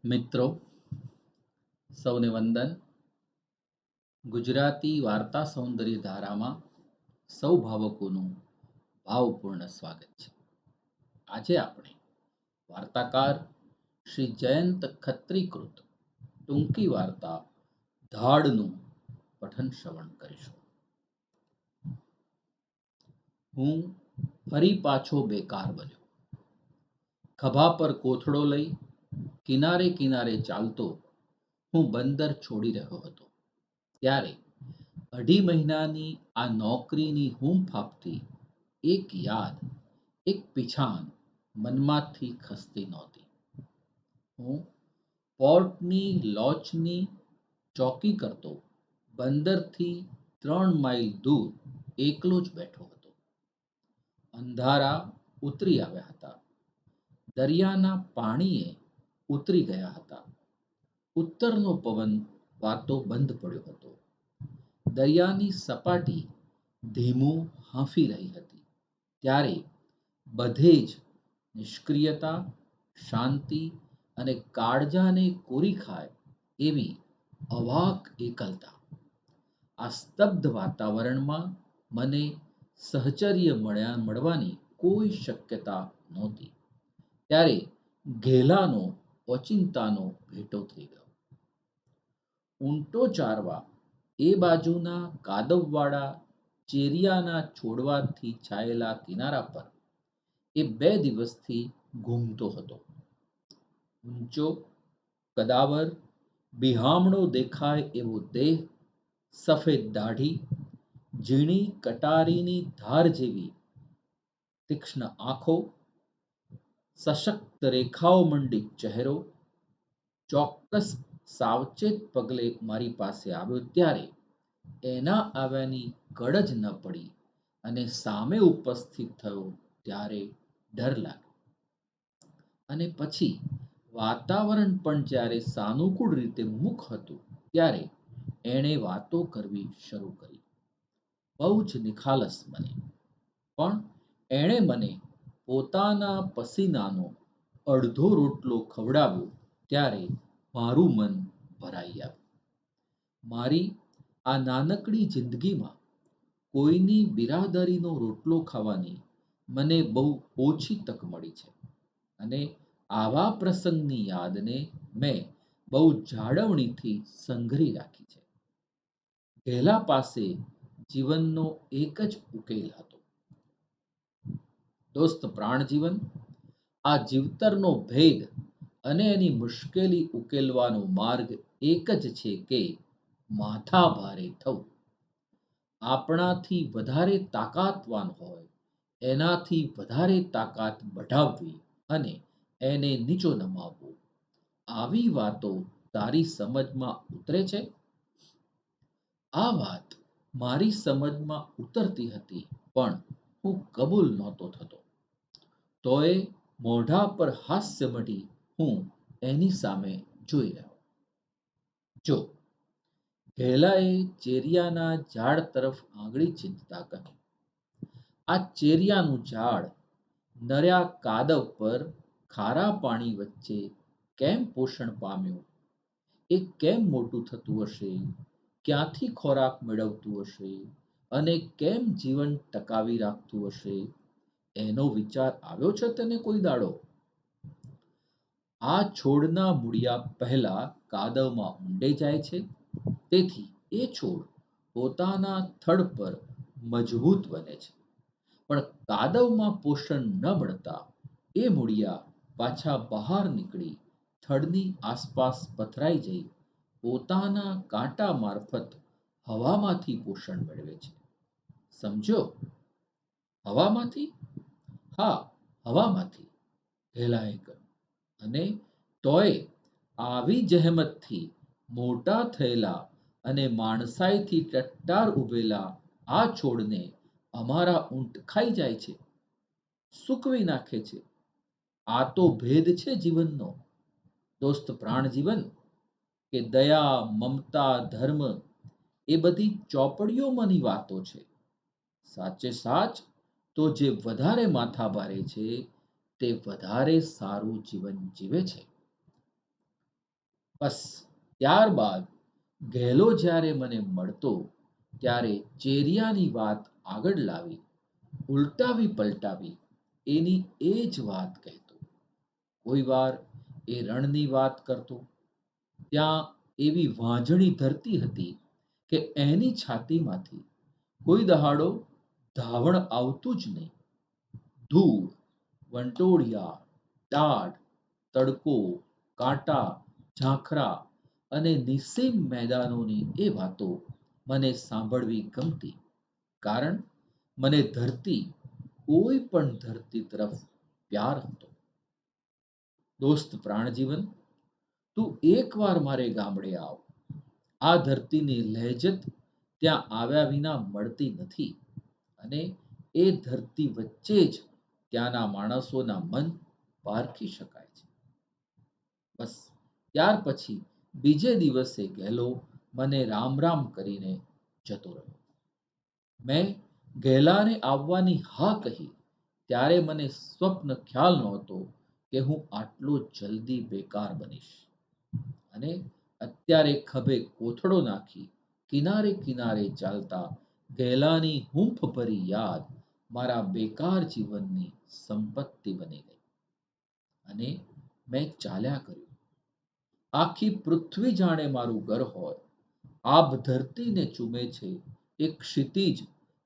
મિત્રો, સૌને વંદન. ગુજરાતી વાર્તા સૌંદર્ય ધારામાં સૌ ભાવકોનું ભાવપૂર્ણ સ્વાગત છે. આજે આપણે વાર્તાકાર શ્રી જયંત ખત્રીકૃત ટૂંકી વાર્તા ધાડનું પઠન શ્રવણ કરીશું. હું ફરી પાછો બેકાર બન્યો. ખભા પર કોથળો લઈ કિનારે કિનારે ચાલતો હું બંદર છોડી રહ્યો હતો. ત્યારે 2.5 મહિનાની આ નોકરીની હૂંફ આપતી એક યાદ, એક પીછાણ મનમાંથી ખસતી નહોતી. હું પોર્ટની લોચની ચોકી કરતો બંદરથી 3 માઇલ દૂર એકલો જ બેઠો હતો. અંધારા ઉતરી આવ્યા હતા. દરિયાના પાણીએ ઉતરી ગયા હતા. ઉત્તરનો પવન વાતો બંધ પડ્યો હતો. દરિયાની સપાટી ધીમું હાંફી રહી હતી. ત્યારે બધે જ નિષ્ક્રિયતા, શાંતિ અને કાળજાને કોરી ખાય એવી અવાક એકલતા. આ સ્તબ્ધ વાતાવરણમાં મને સહચર્ય મળવાની કોઈ શક્યતા નહોતી. ત્યારે ઘેલાનો ઓચિંતાનો ભેટો થઈ ગયો. ઊંટો ચારવા એ બાજુના કાદવવાળા ચેરિયાના છોડવાથી છાયેલા કિનારા પર એ 2 દિવસથી ઘૂમતો હતો. ઊંચો, કદાવર, બિહામણો દેખાય એવો દેહ, સફેદ દાઢી, ઝીણી કટારીની ધાર જેવી તીક્ષ્ણ આંખો, સશક્ત રેખાઓ મંડિત ચહેરો, ચોક્કસ સાવચેત પગલે મારી પાસે આવ્યો ત્યારે એના આવ્યાની કડ જ ન પડી અને સામે ઉપસ્થિત થયો ત્યારે ડર લાગ્યો. અને પછી વાતાવરણ પણ જ્યારે સાનુકૂળ રીતે મુખ હતું ત્યારે એણે વાતો કરવી શરૂ કરી. બહુ જ નિખાલસ મને. પણ એણે મને પોતાના પસીનાનો અડધો રોટલો ખવડાવ્યો ત્યારે મારું મન ભરાઈ આવ્યું. મારી આ નાનકડી જિંદગીમાં કોઈની બિરાદરીનો રોટલો ખાવાની મને બહુ ઓછી તક મળી છે અને આવા પ્રસંગની યાદને મેં બહુ જાળવણીથી સંઘરી રાખી છે. ઘેલા પાસે જીવનનો એક જ ઉકેલ હતો. દોસ્ત પ્રાણજીવન, આ જીવતરનો ભેદ અને એની મુશ્કેલી ઉકેલવાનો માર્ગ એક જ છે કે માથા ભારે થવું. આપણાથી વધારે તાકાતવાન હોય એનાથી વધારે તાકાત બઢાવવી અને એને નીચો નમાવવો. આવી વાતો તારી સમજમાં ઉતરે છે? આ વાત મારી સમજમાં ઉતરતી હતી પણ હું કબૂલ નહોતો થતો. તોય મોઢા પર હાસ્ય મઢી હું એની સામે જોઈ રહ્યો. જો, ઘેલાએ ચેરિયાના ઝાડ તરફ આંગળી ચીંધતા કહ્યું, આ ચેરિયાનું ઝાડ નર્યા કાદવ પર ખારા પાણી વચ્ચે કેમ પોષણ પામ્યું? એ કેમ મોટું થતું હશે? ક્યાંથી ખોરાક મેળવતું હશે? અને કેમ જીવન ટકાવી રાખતું હશે? એનો વિચાર આવ્યો છે તને કોઈ દાડો? આ છોડના મૂળિયા પહેલા કાદવમાં ઊંડે જાય છે, તેથી એ છોડ પોતાના થડ પર મજબૂત બને છે. પણ કાદવમાં પોષણ ન મળતા એ મૂળિયા પાછા બહાર નીકળી થડની આસપાસ પથરાઈ જઈ પોતાના કાંટા મારફત હવામાંથી પોષણ મેળવે છે. સમજ્યો? હવામાંથી? હા, હવામાંથી, ઘેલાએ કહ્યું. અને તોય આવી જહેમતથી મોટા થયેલા અને માણસાઈથી ટટ્ટાર ઊભેલા આ છોડને અમારા ઊંટ ખાઈ જાય છે, સૂકવી નાખે છે. આ તો ભેદ છે જીવનનો. દોસ્ત પ્રાણજીવન, કે દયા, મમતા, ધર્મ એ બધી ચોપડીઓમાંની વાતો છે. સાચે સાચ તો જે વધારે માથાભારે છે તે વધારે સારું જીવન જીવે છે. બસ ત્યારબાદ ગેલો જ્યારે મને મળતો ત્યારે ચેરિયાની વાત આગળ લાવી ઉલટાવી પલટાવી એની એ જ વાત કહેતો. કોઈ વાર એ રણની વાત કરતો. ત્યાં એવી વાંજણી ધરતી હતી કે એની છાતીમાંથી કોઈ દહાડો ધાવણ આવતું જ નહીં. ધૂળ, વંટોળિયા, ટાઢ, તડકો, કાંટા, ઝાંખરા અને નિસ્સીમ મેદાનોની એ વાતો મને સાંભળવી ગમતી. કારણ મને ધરતી, કોઈ પણ ધરતી તરફ પ્યાર હતો. દોસ્ત પ્રાણજીવન, તું એકવાર મારે ગામડે આવ. આ ધરતીની લહેજત ત્યાં આવ્યા વિના મળતી નથી અને એ ધરતી વચ્ચે જ ત્યાંના માણસોના મન પારખી શકાય છે. બસ ત્યાર પછી બીજે દિવસે ગેલો મને રામ રામ કરીને જતો રહ્યો. મેં ગેલાને આવવાની હા કહી ત્યારે મને સ્વપ્ન ખ્યાલ નહોતો કે હું આટલો જલ્દી બેકાર બનીશ અને અત્યારે ખભે કોથળો નાખી કિનારે કિનારે ચાલતા ગેલાની હૂંફ ભરી યાદ મારા બેકાર જીવનની સંપત્તિ બની ગઈ અને મેં ચાલ્યા કર્યું. આખી પૃથ્વી જાણે મારું ઘર હોય. આભ ધરતીને ચૂમે છે એ ક્ષિતિજ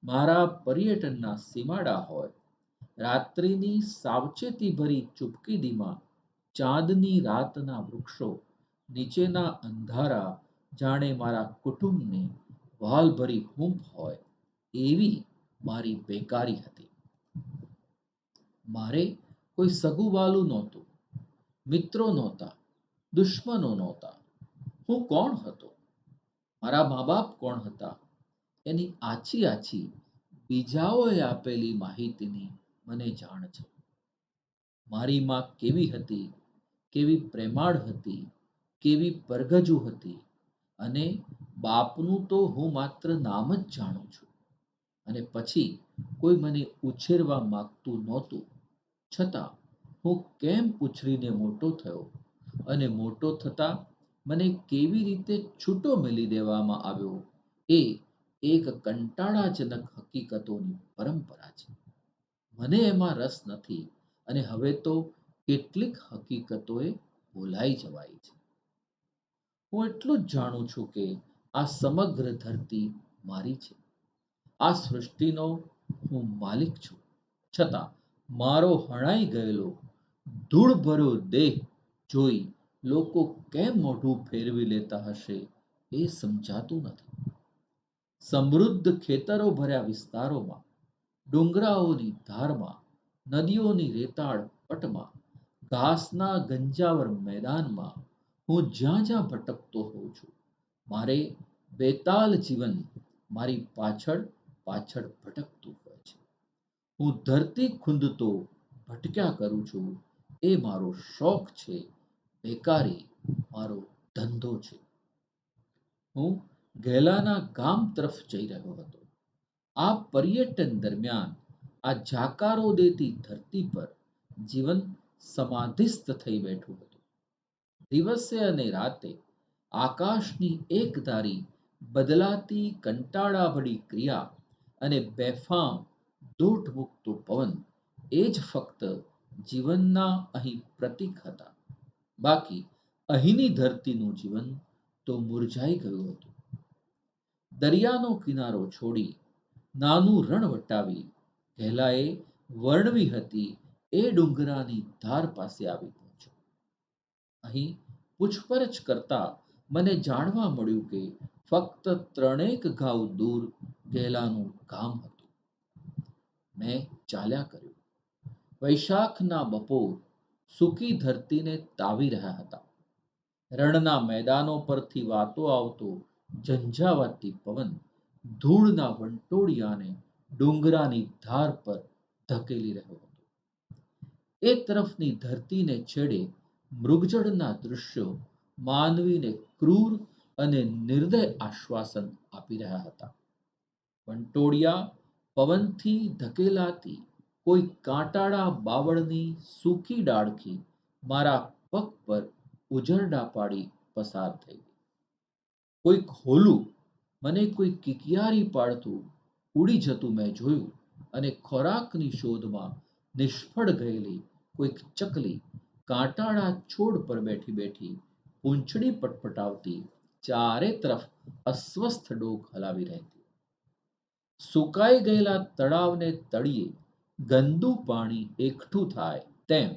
મારા પર્યટનના સીમાડા હોય. રાત્રિની સાવચેતીભરી ચૂપકીદીમાં ચાંદની રાતના વૃક્ષો નીચેના અંધારા જાણે મારા કુટુંબની વ્હાલભરી હૂંફ હોય એવી મારી બેકારી હતી. મારે કોઈ સગું નહોતું, મિત્રો નહોતા, દુશ્મનો નહોતા. હું કોણ હતો? મારા મા બાપ કોણ હતા? એની આછી આછી બીજાઓએ આપેલી માહિતીની મને જાણ છે. મારી માં કેવી હતી, કેવી પ્રેમાળ હતી, કેવી પરગજુ હતી અને બાપનું તો હું માત્ર નામ જ જાણું છું. અને પછી કોઈ મને ઉછેરવા માંગતું નહોતું. છતાં હું કેમ ઉછરીને મોટો થયો અને મોટો થતાં મને કેવી રીતે છૂટો મેલી દેવામાં આવ્યો એ એક કંટાળાજનક હકીકતોની પરંપરા છે. મને એમાં રસ નથી અને હવે તો કેટલીક હકીકતોએ ભૂલાઈ જવાઈ છે. હું એટલું જ જાણું છું કે આ સમગ્ર ધરતી મારી છે. આ સૃષ્ટિનો હું માલિક છું. છતાં મારો હણાઈ ગયેલો ધૂળભર્યો દેહ જોઈ લોકો કેમ મોઢું ફેરવી લેતા હશે એ સમજાતું નથી. સમૃદ્ધ ખેતરો ભર્યા વિસ્તારોમાં, ડુંગરાઓની ધારમાં, નદીઓની રેતાળ પટમાં, ઘાસના ગંજાવર મેદાનમાં હું જ્યાં જ્યાં ભટકતો હોઉં છું, મારે બેતાલ જીવન મારી પાછળ પાછળ ભટકતું હોય છે. હું ધરતી ખૂંદતો ભટક્યા કરું છું. એ મારો શોખ છે. બેકારી મારો ધંધો છે. હું ગેલાના ગામ તરફ જઈ રહ્યો હતો. આ પર્યટન દરમિયાન આ જાકારો દેતી ધરતી પર જીવન સમાધિસ્થ થઈ બેઠું હતું. દિવસે અને રાતે આકાશની એકધારી બદલાતી કંટાળાભરી ક્રિયા અને બેફામ દોટ મૂકતો પવન એ જ ફક્ત જીવનના અહીં પ્રતીક હતા. બાકી અહીંની ધરતીનું જીવન તો મુરઝાઈ ગયું હતું. દરિયાનો કિનારો છોડી નાનું રણ વટાવી ઘેલાએ વર્ણવી હતી એ ડુંગરાની ધાર પાસે આવી પહોંચ્યો. અહીં પૂછપરછ કરતા મને જાણવા મળ્યું કે ફક્ત ત્રણેક ગાઉ દૂર ઘેલાનું ગામ હતું. મેં ચાલ્યા કર્યું. વૈશાખના બપોર સૂકી ધરતીને તાવી રહ્યા હતા. રણના મેદાનો પરથી વાતો આવતો ઝંઝાવાતી પવન ધૂળના વંટોળિયાને ડુંગરાની ધાર પર ધકેલી રહ્યો હતો. એ તરફની ધરતીને છેડે મૃગજળના દૃશ્યો માનવીને ક્રૂર અને નિર્દય આશ્વાસન આપી રહ્યા હતા. વંટોળિયા પવનથી ધકેલાતી કોઈ કાંટાળા બાવળની સૂકી ડાળખી મારા પગ પર ઉજરડા પાડી પસાર થઈ ગઈ. કોઈક હોલું મને કોઈ કિકિયારી પાડતું ઉડી જતું મેં જોયું, અને ખોરાકની શોધમાં નિષ્ફળ ગયેલી કોઈક ચકલી કાંટાળા છોડ પર બેઠી બેઠી પૂંછડી પટપટાવતી ચારે તરફ અસ્વસ્થ ડોક હલાવી રહેતી. સુકાઈ ગયેલા તળાવને તળિયે ગંદુ પાણી એકઠું થાય તેમ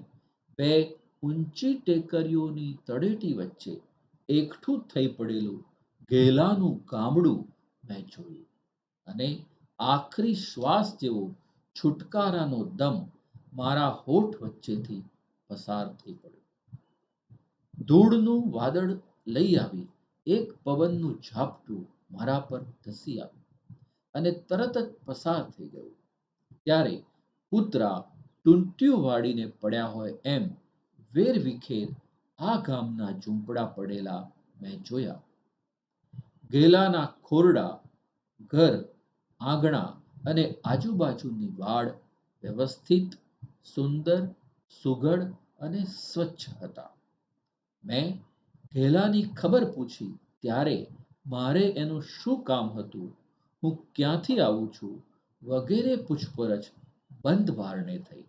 બે ઊંચી ટેકરીઓની તળેટી વચ્ચે એકઠું થઈ પડેલું ઘેલાનું ગામડું મેં જોયું, અને આખરી શ્વાસ જેવો છુટકારાનો દમ મારા હોઠ વચ્ચેથી પસાર થઈ પડ્યો. ધૂળનું વાદળ લઈ આવી એક પવનનું ઝાપટું મારા પર ધસી આવ્યું અને તરત જ પસાર થઈ ગયું. ત્યારે કૂતરા ટૂંટિયું વાળીને પડ્યા હોય એમ વેરવિખેર આ ગામના ઝૂંપડા પડેલા મેં જોયા. ગેલાના ખોરડા, ઘર, આંગણા અને આજુબાજુની વાડ વ્યવસ્થિત, સુંદર, સુઘડ અને સ્વચ્છ હતા. મેં ઘેલાની ખબર પૂછી ત્યારે મારે એનું શું કામ હતું, હું ક્યાંથી આવું છું, વગેરે પૂછપરછ બંધ બારણે થઈ.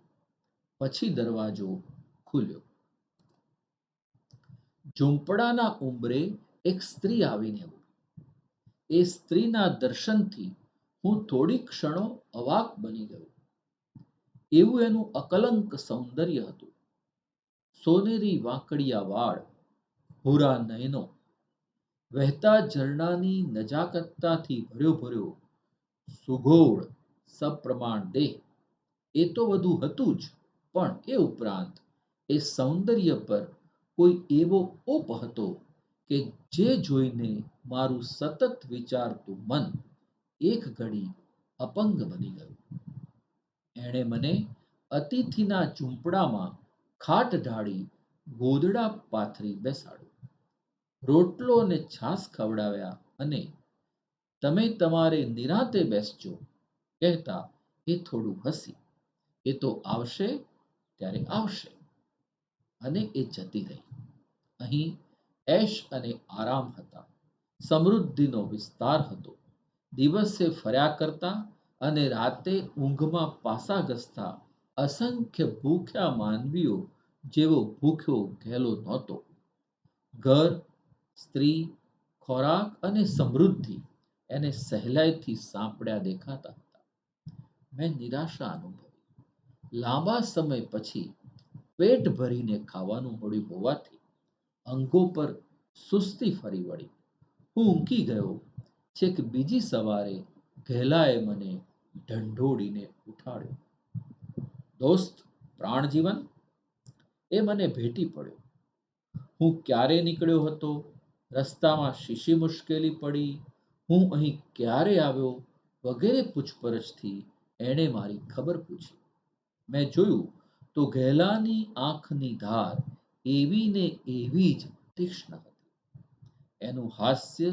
પછી દરવાજો ખુલ્યો. ઝૂંપડાના ઉંબરે એક સ્ત્રી આવીને ઊભી. એ સ્ત્રીના દર્શનથી હું થોડી ક્ષણો અવાક બની ગયો. એવું એનું અકલંક સૌંદર્ય હતું. સોનેરી વાંકડિયા વાળ, ભૂરા નયનો, વહેતા ઝરણાની નજાકતતાથી ભર્યો ભર્યો સુઘોળ સપ્રમાણ દેહ. એ તો બધું હતું જ, પણ એ ઉપરાંત એ સૌંદર્ય પર કોઈ એવો ઓપ હતો કે જે જોઈને મારું સતત વિચારતું મન એક ઘડી અપંગ બની ગયું. એણે મને અતિથિના ઝૂંપડામાં ખાટ ઢાળી ગોદડા પાથરી બેસાડ્યો. રોટલો અને છાશ ખવડાવ્યા અને તમે તમારે નિરાંતે બેસજો કહેતા એ થોડું હસી. એ તો આવશે ત્યારે આવશે. અને એ જતી રહી. અહીં એશ અને આરામ હતા. સમૃદ્ધિનો વિસ્તાર હતો. દિવસે ફર્યા કરતા અને રાતે ઊંઘમાં પાસા ઘસતા અસંખ્ય ભૂખ્યા માનવીઓ જેવો ભૂખ્યો ઘેલો નહોતો. ઘર, સ્ત્રી, ખોરાક અને સમૃદ્ધિ એને સહેલાઈથી સાંપડ્યા દેખાતા હતા. મેં નિરાશા અનુભવી. લાંબા સમય પછી પેટ ભરીને ખાવાનું મળ્યું હોવાથી અંગો પર સુસ્તી ફરી વળી. હું ઊંઘી ગયો. છેક બીજી સવારે ઘેલાએ મને ઢંઢોળીને ઉઠાડ્યો. દોસ્ત, પ્રાણજીવન! એ મને ભેટી પડ્યો. હું ક્યારે નીકળ્યો હતો, રસ્તામાં શીશી મુશ્કેલી પડી, હું અહીં ક્યારે આવ્યો, વગેરે પૂછપરછથી એણે મારી ખબર પૂછી. મેં જોયું તો ઘેલાની આંખની ધાર એવી ને એવી જ તીક્ષ્ણ હતી. એનું હાસ્ય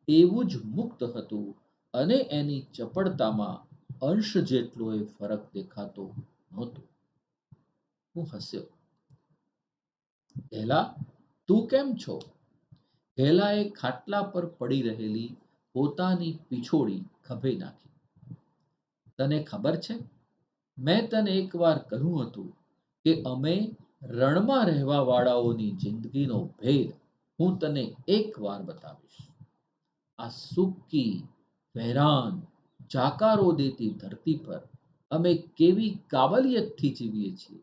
એવું જ મુક્ત હતું અને એની ચપળતામાં અંશ જેટલોય ફરક દેખાતો નહોતો. હું હસ્યો. ઘેલા, તું કેમ છો? ઘેલાએ ખાટલા પર પડી રહેલી પોતાની પીછોડી ખભે નાખી. તને ખબર છે, મેં તને એકવાર કહ્યું હતું કે અમે રણમાં રહેવા વાળાઓની જિંદગીનો ભેદ હું તને એકવાર બતાવીશ. આ સૂકી, વેરાન, જાકારો દેતી ધરતી પર અમે કેવી કાબલિયતથી જીવીએ છીએ.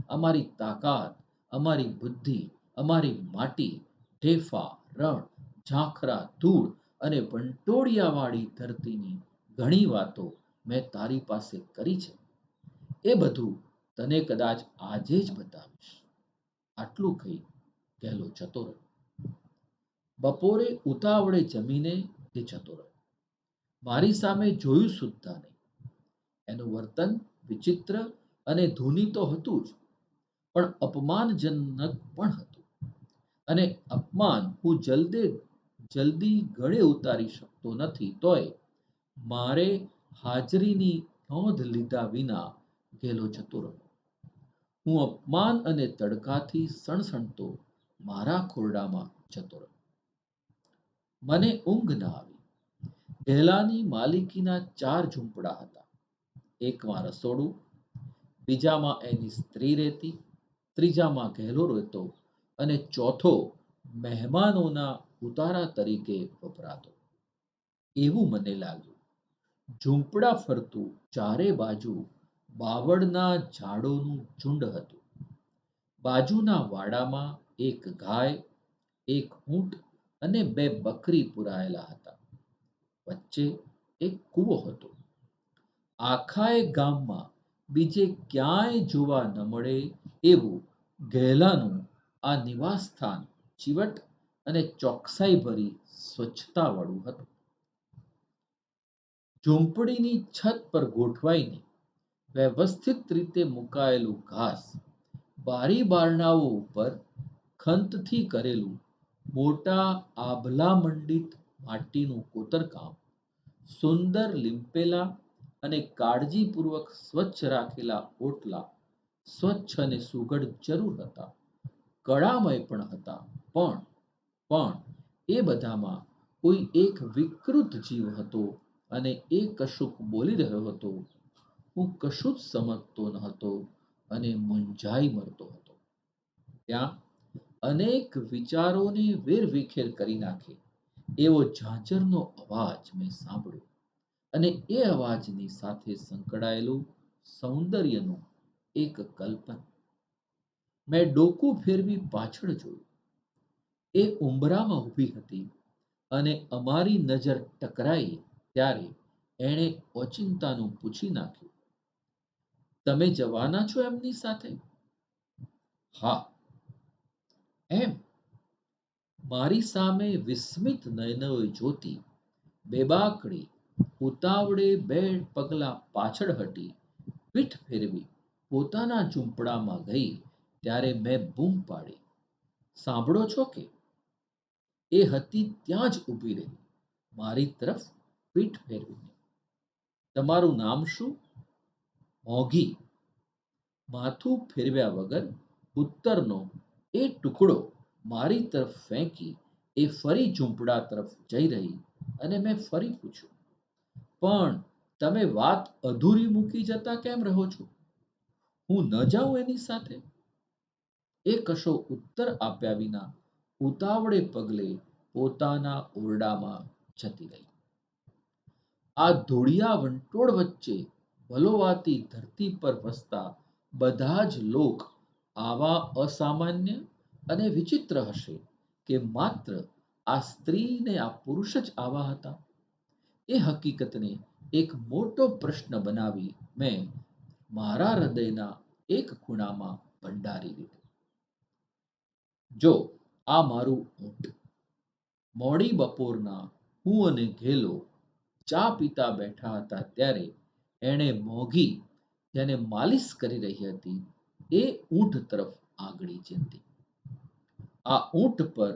અમારી તાકાત, અમારી બુદ્ધિ, અમારી માટી, ઢેફા, રણ, ઝાંખરા, ધૂળ અને વંટોળિયાવાળી ધરતીની ઘણી વાતો મેં તારી પાસે કરી છે. એ બધું તને કદાચ આજે જ બતાવીશ. આટલું કહી ગેલો જતો રહ્યો. બપોરે ઉતાવળે જમીને એ જતો રહ્યો. મારી સામે જોયું સુદ્ધા નહીં. એનું વર્તન વિચિત્ર અને ધૂની તો હતું જ, પણ અપમાનજનક પણ હતું. અને અપમાન હું જલ્દી ગળે ઉતારી શકતો નથી, તોય મારે હાજરીની નોંધ લીધા વિના ગેલો જતો રહ્યો. હું અપમાન અને તડકાથી સણસણતો મારા ખોરડામાં જતો રહ્યો. મને ઊંઘ ન આવી. ગેહલાની માલિકીના 4 ઝૂંપડા હતા. એકમાં રસોડું, બીજામાં એની સ્ત્રી રહેતી, ત્રીજામાં ગેહલો રહેતો અને ચોથો મહેમાનોના ઉતારા તરીકે વપરાતો. એવું મને લાગ્યું. ઝૂંપડા ફરતું ચારે બાજુ બાવળના ઝાડોનું ઝુંડ હતું. બાજુના વાડામાં એક ગાય, એક ઊંટ અને 2 બકરી પુરાયેલા હતા. વચ્ચે એક કૂવો હતો. આખાય ગામમાં બીજે ક્યાંય જોવા ન મળે એવું ગેહલાનું આ નિવાસસ્થાન ચીવટ અને ચોકસાઈભરી સ્વચ્છતાવાળું હતું. ઝૂંપડીની છત પર ગોઠવાઈને વ્યવસ્થિત રીતે મુકાયેલું ઘાસ, બારી બારણાઓ ઉપર ખંતથી કરેલું મોટા આભલામંડિત માટીનું કોતરકામ, સુંદર લીંપેલા અને કાળજીપૂર્વક સ્વચ્છ રાખેલા ઓટલા સ્વચ્છ અને સુઘડ જરૂર હતા, કળામય પણ હતા, પણ એ બધામાં કોઈ એક વિકૃત જીવ હતો અને એ કશુંક બોલી રહ્યો હતો. હું કશું જ સમજતો ન હતો અને મૂંઝાઈ મરતો હતો. ત્યાં અનેક વિચારોને વેરવિખેર કરી નાખે એવો ઝાંઝરનો અવાજ મેં સાંભળ્યો અને એ અવાજની સાથે સંકળાયેલું સૌંદર્યનું એક કલ્પન. મેં ડોકું ફેરવી પાછળ જોયું. એ ઉંબરામાં ઊભી હતી અને અમારી નજર ટકરાઈ ત્યારે એણે ઓચિંતાનું પૂછી નાખ્યું, "તમે જવાના છો એમની સાથે?" "હા." "એમ?" મારી સામે વિસ્મિત નયનોએ જોતી, બેબાકળી, ઉતાવળે 2 પગલાં પાછળ હટી, પીઠ ફેરવી પોતાના ઝૂંપડામાં ગઈ ત્યારે મેં બૂમ પાડી, "સાંભળો છો કે?" એ હતી ત્યાં જ ઊભી રહી, મારી તરફ પીઠ ફેરવીને. "તમારું નામ શું?" "મોંઘી." માથું ફેરવ્યા વગર ઉત્તરનો એ ટુકડો મારી તરફ ફેંકી એ ફરી ઝૂંપડા તરફ જઈ રહી અને મેં ફરી પૂછ્યું, "પણ તમે વાત અધૂરી મૂકી જતા કેમ રહો છો? હું ન જાઉં એની સાથે?" એ કશો ઉત્તર આપ્યા વિના ઉતાવળે પગલે પોતાના ઓરડામાં જતી રહી. આ ધૂળિયા વંટોળ વચ્ચે વલોવાતી ધરતી પર વસતા બધા જ લોક આવા અસામાન્ય અને વિચિત્ર હશે કે માત્ર આ સ્ત્રી ને આ પુરુષ જ આવા હતા? એ હકીકતને એક મોટો પ્રશ્ન બનાવી મેં મારા હૃદયના એક ખૂણામાં ભંડારી દીધો. જો આ મારું ઊંટ. મોડી બપોરના હું અને ઘેલો ચા પીતા બેઠા હતા ત્યારે એણે મોંઘી જેને માલિશ કરી રહી હતી એ ઊંટ તરફ આંગળી ચીંધી. "આ ઊંટ પર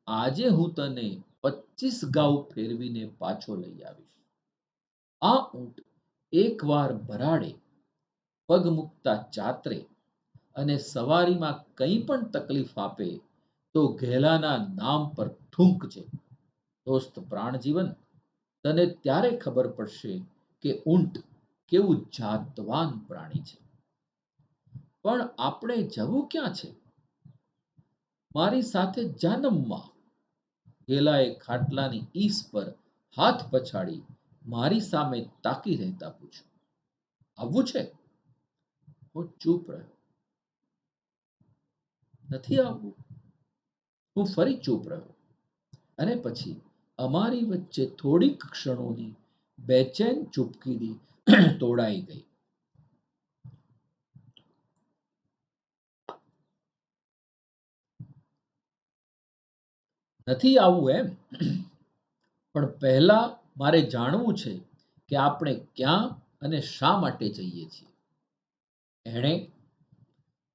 આજે હું તને 25 ગાઉ ફેરવીને પાછો લઈ આવીશ. આ ઊંટ એકવાર ભરાડે, પગ મૂકતા ચાતરે અને સવારીમાં કંઈ પણ તકલીફ આપે તો ઘેલાના નામ પર થૂંકજે. દોસ્ત પ્રાણજીવન, તને ત્યારે ખબર પડશે કે ઊંટ કેવું જાતવાન પ્રાણી છે." "પણ આપણે જવું ક્યાં છે?" "મારી સાથે જાનમમાં." ઘેલાએ ખાટલાની ઈસ પર હાથ પછાડી મારી સામે તાકી રહેતા પૂછ્યું, "આવવું છે?" હું ચૂપ રહ્યો. "નથી આવવું." હું ફરી ચૂપ રહ્યો અને પછી અમારી વચ્ચે થોડીક ક્ષણોની બેચેન ચૂપકીદી તોડાઈ ગઈ. "નથી આવવું એમ? પણ પહેલા મારે જાણવું છે કે આપણે ક્યાં અને શા માટે જઈએ છીએ." એણે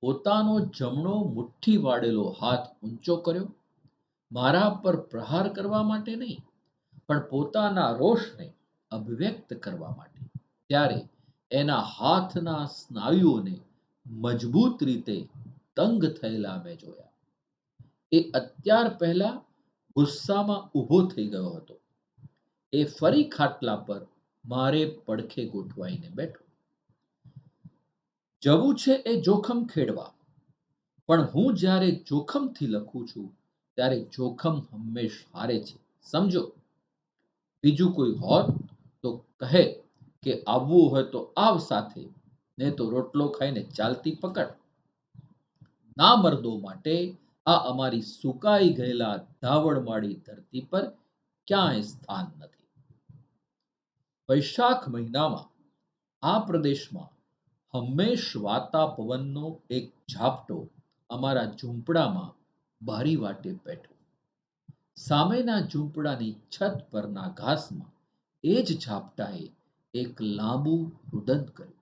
પોતાનો જમણો મુઠ્ઠી વાળેલો હાથ ઊંચો કર્યો, મારા પર પ્રહાર કરવા માટે નહીં, પણ પોતાના રોષને અભિવ્યક્ત કરવા માટે. ત્યારે એના હાથના સ્નાયુઓને મજબૂત રીતે તંગ થયેલા મેં જોયા. એ અત્યાર પહેલા ગુસ્સામાં ઊભો થઈ ગયો હતો. એ ફરી ખાટલા પર મારે પડખે ગોઠવાઈને બેઠો. જવું છે એ જોખમ ખેડવા, પણ હું જ્યારે જોખમથી લખું છું ત્યારે જોખમ હંમેશ હારે છે, સમજો. બીજું કોઈ હોત તો કહે કે આવવું હોય તો આવ સાથે, ને તો રોટલો ખાઈને ચાલતી પકડ. ના મર્દો માટે આ અમારી સુકાઈ ગયેલા ધાવડમાળી ધરતી પર ક્યાંય સ્થાન નથી. વૈશાખ મહિનામાં આ પ્રદેશમાં હંમેશ વાતા પવનનો એક ઝાપટો અમારા ઝૂંપડામાં બારી વાટે બેઠો. સામેના ઝૂંપડાની છત પરના ઘાસમાં એ જ ઝાપટાએ એક લાંબુ રુદન કર્યું.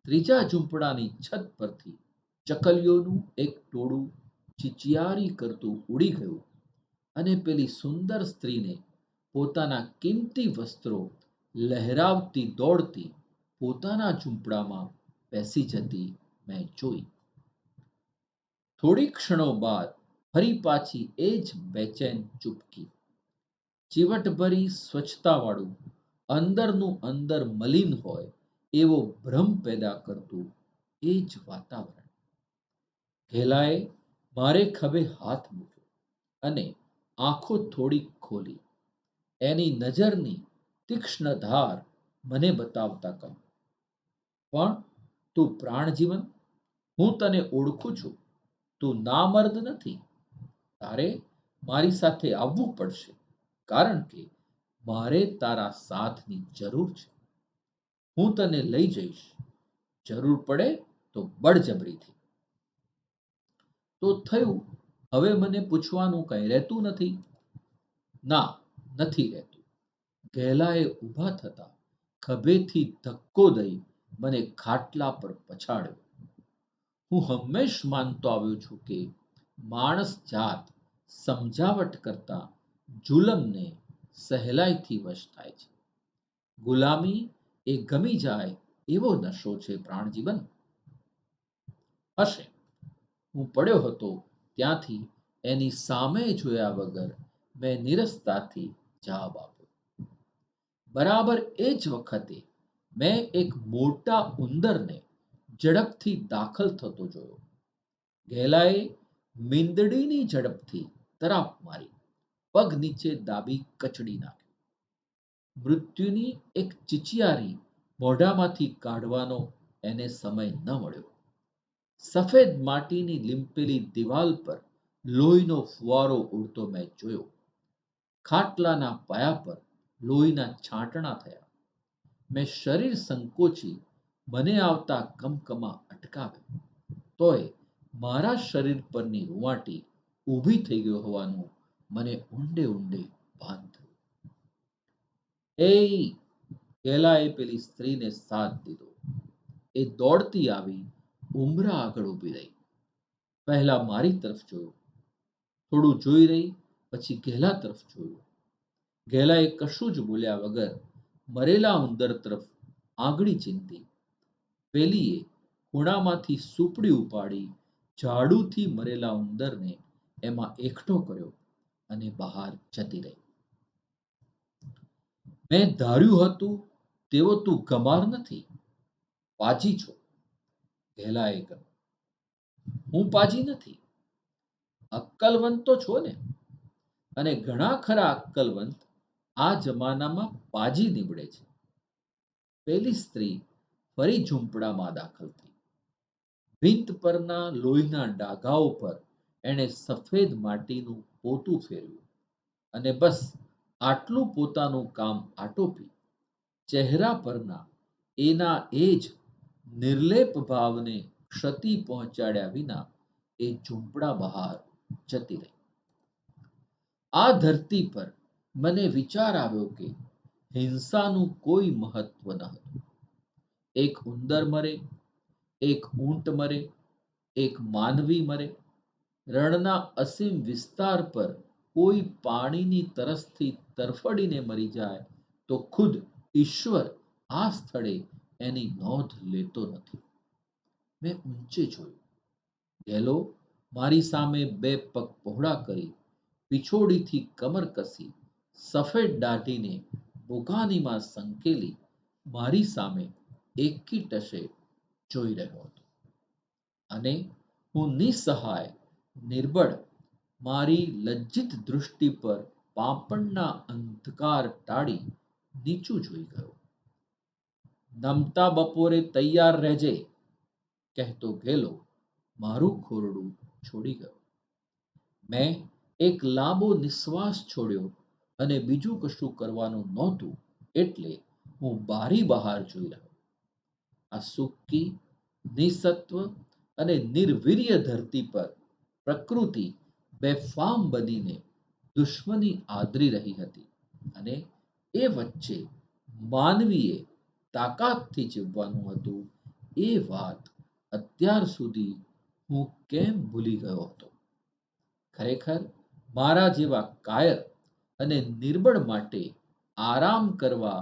ત્રીજા ઝૂંપડાની છત પરથી ચકલીઓનું એક ટોળું ચીચિયારી કરતું ઉડી ગયું અને પેલી સુંદર સ્ત્રીને પોતાના કિંમતી વસ્ત્રો લહેરાવતી દોડતી પોતાના ઝૂંપડામાં બેસી જતી મેં જોઈ. થોડી ક્ષણો બાદ ફરી પાછી એ જ બેચેન ચૂપકી. ચીવટભરી સ્વચ્છતાવાળું, અંદરનું અંદર મલિન હોય એવો ભ્રમ પેદા કરતું એ જ વાતાવરણ. ઘેલાએ મારે ખભે હાથ મૂક્યો અને આંખો થોડીક ખોલી. એની નજરની તીક્ષ્ણ ધાર મને બતાવતા કહ્યું, પણ તું પ્રાણજીવન, હું તને ઓળખું છું. તું નામર્દ નથી. તારે મારી સાથે આવવું પડશે, કારણ કે મારે તારા સાથની જરૂર છે. હું તને લઈ જઈશ, જરૂર પડે તો બળજબરીથી. તો થયું, હવે મને પૂછવાનું કંઈ રહેતું નથી. ના, નથી રહેતું. ઘેલાએ ઊભા થતા ખભેથી ધક્કો દઈ મને ખાટલા પર પછાડ્યો. હું હંમેશ માનતો આવ્યો છું કે માણસ જાત સમજાવટ કરતા જુલમને સહેલાઈથી વશ થાય છે. ગુલામી એ ગમી જાય એવો નશો છે પ્રાણજીવન. હશે. હું પડ્યો હતો ત્યાંથી એની સામે જોયા વગર મેં નીરસતાથી જવાબ આપ્યો. બરાબર એ જ વખતે મેં એક મોટા ઉંદરને ઝડપથી દાખલ થતો જોયો. ઘેલાએ મીંદડીની ઝડપથી તરાપ મારી પગ નીચે દાબી કચડી નાખ્યો. મૃત્યુની એક ચીચિયારી મોઢામાંથી કાઢવાનો એને સમય ન મળ્યો. સફેદ માટીની લીંપેલી દિવાલ પર લોહીનો ફુવારો ઉડતો મેં જોયો. ખાટલાના પાયા પર લોહીના છાંટણા થયા. મેં શરીર સંકોચી મને આવતા કમકમા અટકાવ્યો. તોય મારા શરીર પરની રૂંવાટી ઊભી થઈ ગયો હોવાનું મને ઊંડે ઊંડે ભાન થયું. એય, કેલાએ પેલી સ્ત્રીને સાથ દીધો. એ દોડતી આવી ઉંબરા આગળ ઊભી રહી. પહેલા મારી તરફ જોયું, થોડું જોઈ રહી, પછી ઘેલા તરફ જોયું. ઘેલાએ કશું જ બોલ્યા વગર મરેલા ઉંદર તરફ આંગળી ચીંધી. પેલીએ ખૂણામાંથી સૂપડી ઉપાડી ઝાડુથી મરેલા ઉંદરને એમાં એકઠો કર્યો અને બહાર જતી રહી. મેં ધાર્યું હતું તેવો તું ગમાર નથી, પાજી છો, ઘેલાએ કહ્યું. હું પાજી નથી. અક્કલવંત તો છો ને, અને ઘણા ખરા અક્કલવંત આ જમાનામાં પાજી નીવડે છે. પેલી સ્ત્રી ફરી ઝૂંપડામાં દાખલ થઈ. ભીંત પરના લોહીના ડાઘાઓ પર એણે સફેદ માટીનું પોતું ફેરવ્યું અને બસ આટલું પોતાનું કામ આટોપી ચહેરા પરના એના એ જ નિર્લેપ ભાવને ક્ષતિ પહોંચાડ્યા વિના એ ઝૂંપડા બહાર જતી રહી. આ ધરતી પર મને વિચાર આવ્યો કે હિંસાનું કોઈ મહત્વ ન હતું. એક ઉંદર મરે, એક ઊંટ મરે, એક માનવી મરે, રણના અસીમ વિસ્તાર પર કોઈ પાણીની તરસથી તરફડીને મરી જાય તો ખુદ ઈશ્વર આ સ્થળે એની નોંધ લેતો નથી. મેં ઊંચે જોયું. ઘેલો મારી સામે બે પગ પહોળા કરી પીછોડીથી કમર કસી સફેદ દાઢીને બોગાનીમાં સંકેલી મારી સામે એકી ટશે જોઈ રહ્યો હતો અને હું નિસહાય, નિર્બળ, મારી લજ્જિત દૃષ્ટિ પર પાંપણના અંધકાર ટાળી નીચું જોઈ ગયો. નમતા બપોરે તૈયાર રહેજે, કહેતો ગેલો મારું ખોરડું છોડી ગયો. મેં એક લાંબો નિશ્વાસ છોડ્યો અને બીજું કશું કરવાનું નહોતું એટલે હું બારી બહાર જોઈ રહ્યો. આ સૂકી, નિસત્વ અને નિર્વીર્ય ધરતી પર પ્રકૃતિ બેફામ બનીને દુશ્મની આદરી રહી હતી અને એ વચ્ચે માનવીએ તાકાતથી જીવવાનું હતું એ વાત અત્યાર સુધી હું કેમ ભૂલી ગયો હતો. ખરેખર મારા જેવા કાયર અને નિર્બળ માટે આરામ કરવા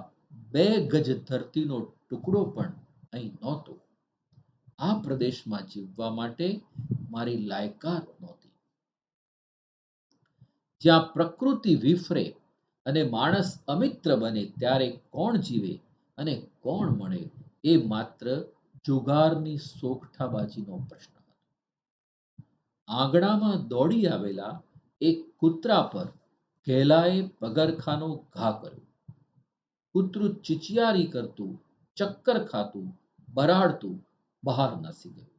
2 ગજ ધરતીનો ટુકડો પણ અહીં નહોતો. આ પ્રદેશમાં જીવવા માટે મારી લાયકાત નહોતી. જ્યાં પ્રકૃતિ વિફરે અને માણસ અમિત્ર બને ત્યારે કોણ જીવે અને કોણ મળે એ માત્ર જુગારની સોગઠાબાજીનો પ્રશ્ન હતો. આંગણામાં દોડી આવેલા એક કૂતરા પર ઘેલાએ પગરખાનો ઘા કર્યો. કૂતરું ચિચિયારી કરતું, ચક્કર ખાતું, બરાડતું બહાર નસી ગયું.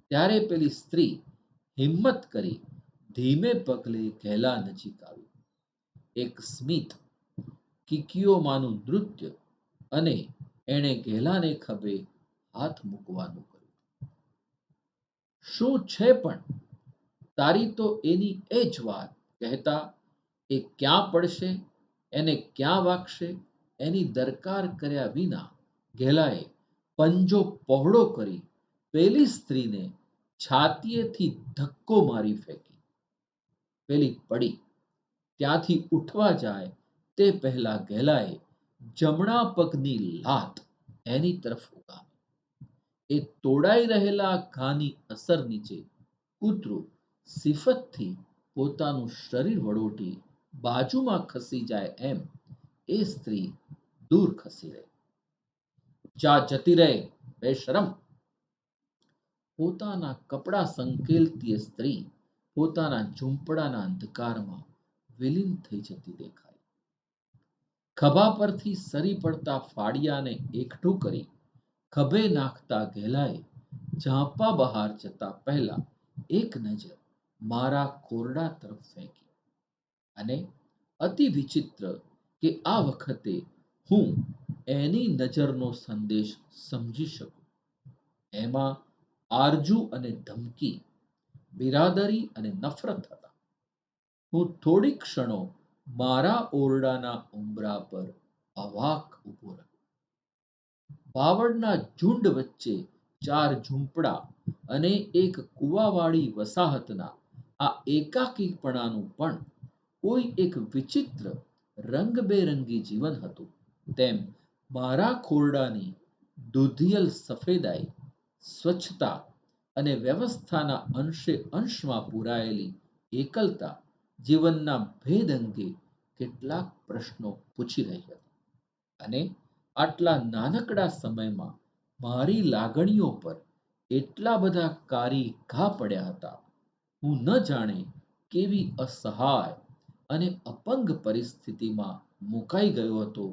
ત્યારે પેલી સ્ત્રી હિંમત કરી ધીમે પગલે ઘેલા નજીક આવી. એક સ્મિત, કીકીઓમાંનું નૃત્ય અને એણે ઘેલાને ખભે હાથ મૂકવાનું કર્યું. શું છે પણ તારી તો એની એ જ વાત, કહેતા એ ક્યાં પડશે, એને ક્યાં વાગશે એની દરકાર કર્યા વિના ઘેલાએ પંજો પહોળો કરી પેલી સ્ત્રીને છાતીએથી ધક્કો મારી ફેંકી. પેલી પડી. ત્યાંથી ઉઠવા જાય તે પહેલા ઘેલાએ જમણા પગની લાત એની તરફ ઉગામી. એ તોડાઈ રહેલા ઘાની અસર નીચે કૂતરું સિફતથી પોતાનું શરીર વળોટી બાજુમાં ખસી જાય એમ એ સ્ત્રી દૂર ખસી રહી. જા જતી રહે, બેશરમ! પોતાના કપડાં સંકેલતી એ સ્ત્રી પોતાના ઝૂંપડાના અંધકારમાં વિલીન થઈ જતી દેખાઈ. ખભા પરથી સરી પડતા ફાડિયાને એકઠું કરી ખભે નાખતા ઘેલાએ ઝાંપા બહાર જતા પહેલા એક નજર મારા ખોરડા તરફ ફેંકી અને અતિ વિચિત્ર કે આ વખતે હું એની નજરનો સંદેશ સમજી શકું. એમાં આરજુ અને ધમકી, બિરાદરી અને નફરત હતા. હું થોડીક ક્ષણો મારા ઓરડાના ઉંબરા પર અવાક ઊભો રહ્યો. બાવળના ઝુંડ વચ્ચે 4 ઝૂંપડા અને એક કૂવાવાળી વસાહતના આ એકાકીપણાનું પણ કોઈ એક વિચિત્ર રંગબેરંગી જીવન હતું તેમ મારા ખોરડાની દૂધિયલ સફેદાઈ, સ્વચ્છતા અને વ્યવસ્થાના અંશે અંશમાં પૂરાયેલી એકલતા જીવનના ભેદ અંગે કેટલાક પ્રશ્નો પૂછી રહી હતી અને આટલા નાનકડા સમયમાં મારી લાગણીઓ પર એટલા બધા કારી ઘા પડ્યા હતા. હું ન જાણે કેવી અસહાય અને અપંગ પરિસ્થિતિમાં મુકાઈ ગયો હતો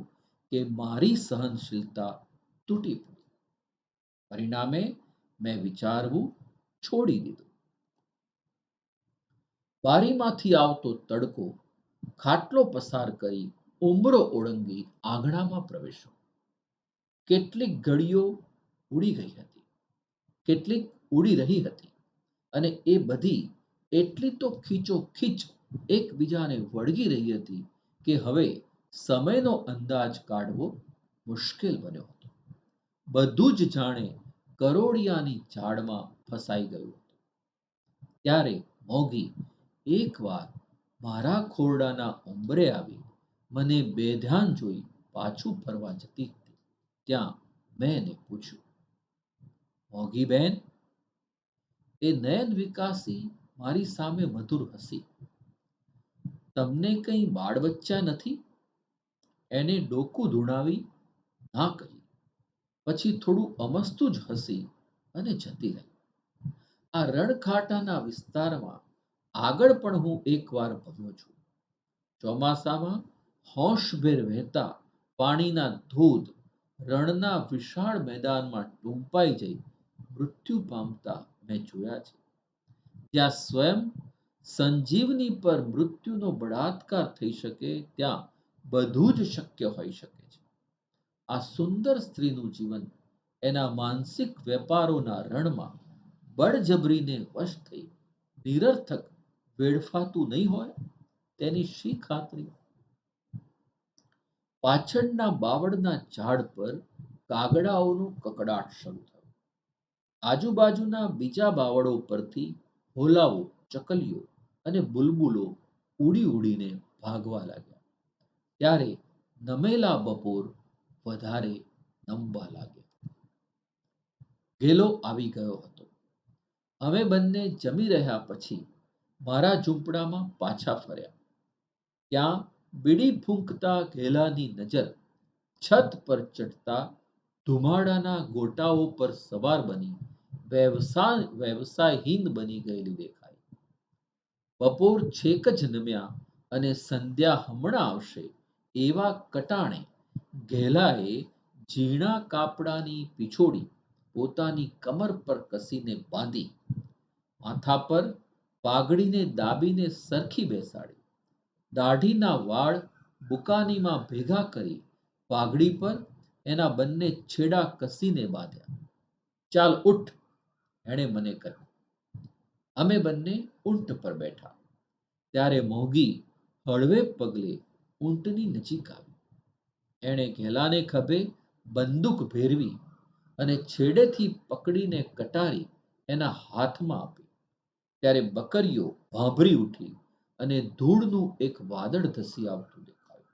કે મારી સહનશીલતા તૂટી પડી. પરિણામે મેં વિચારવું છોડી દીધું. બારીમાંથી આવતો તડકો ખાટલો પસાર કરી ઉંબરો ઓળંગી આંગણામાં પ્રવેશ્યો. કેટલીક ઘડીઓ ઉડી ગઈ હતી, કેટલીક ઉડી રહી હતી અને એ બધી એટલી તો ખીચોખીચ એકબીજાને વળગી રહી હતી કે હવે સમયનો અંદાજ કાઢવો મુશ્કેલ બન્યો હતો. બધું જ જાણે કરોળિયાની જાળમાં ફસાઈ ગયું હતું. ત્યારે મોગી એકવાર મારા ખોરડાના ઉંબરે આવી મને બેધ્યાન જોઈ પાછું ફરવા જતી હતી. ત્યાં મેં એને પૂછ્યું, મોગી બેન? એ નયન વિકાસી મારી સામે મધુર હસી. તમને કંઈ બાળ બચ્ચા નથી? એને ડોકું ધૂણાવી ના કહી. પછી થોડું અમસ્તું જ હસી અને જતી રહી. આ રણખાટાના વિસ્તારમાં આગળ પણ હું એકવાર ભમ્યો છું. ચોમાસામાં હોંશભેર વહેતા પાણીના ધોધ રણના વિશાળ મેદાનમાં ડૂંપાઈ જઈ મૃત્યુ પામતા મેં જોયા છે. જ્યાં સ્વયં સંજીવની પર મૃત્યુનો બળાત્કાર થઈ શકે ત્યાં બધું જ શક્ય હોઈ શકે છે. આ સુંદર સ્ત્રીનું જીવન એના માનસિક વેપારોના રણમાં બળજબરીને વશ થઈ નિરર્થક વેડફાતું નહીં હોય તેની શી ખાતરી? પાછળના બાવળના ઝાડ પર કાગડાઓનો કકડાટ શરૂ થયો. આજુબાજુના બીજા બાવળો પરથી હોલાઓ, ચકલીઓ અને બુલબુલો ઉડી ઉડીને ભાગવા લાગ્યા. ત્યારે નમેલા બપોર વધારે નમવા લાગ્યા. ઘેલો આવી ગયો હતો. અમે બંને જમી રહ્યા પછી મારા ઝૂંપડામાં પાછા ફર્યા. ત્યાં બીડી ફૂંકતા ઘેલાની નજર છત પર ચડતા ધુમાડાના ગોટાઓ પર સવાર બની વ્યવસાયહીન બની ગયેલી દેખાઈ. બપોર છેક જ નમ્યા અને સંધ્યા હમણાં આવશે એવા કટાણે ઘેલાએ ઝીણા કાપડાની પીછોડી પોતાની કમર પર કસીને બાંધી, માથા પર પાઘડીને દાબીને સરખી બેસાડી, દાઢીના વાળ બુકાનીમાં ભેગા કરી પાઘડી પર એના બંને છેડા કસીને બાંધ્યા. ચાલ ઉઠ, એણે મને કહ્યું. અમે બંને ઊંટ પર બેઠા. ત્યારે મોંઘી હળવે પગલે ઊંટની નજીક આવી. એણે ઘેલાને ખભે બંદૂક ભેરવી અને છેડેથી પકડીને કટારી એના હાથમાં આપી. ત્યારે બકરીઓ ભાંભરી ઉઠી અને ધૂળનું એક વાદળ ધસી આવતું દેખાયું.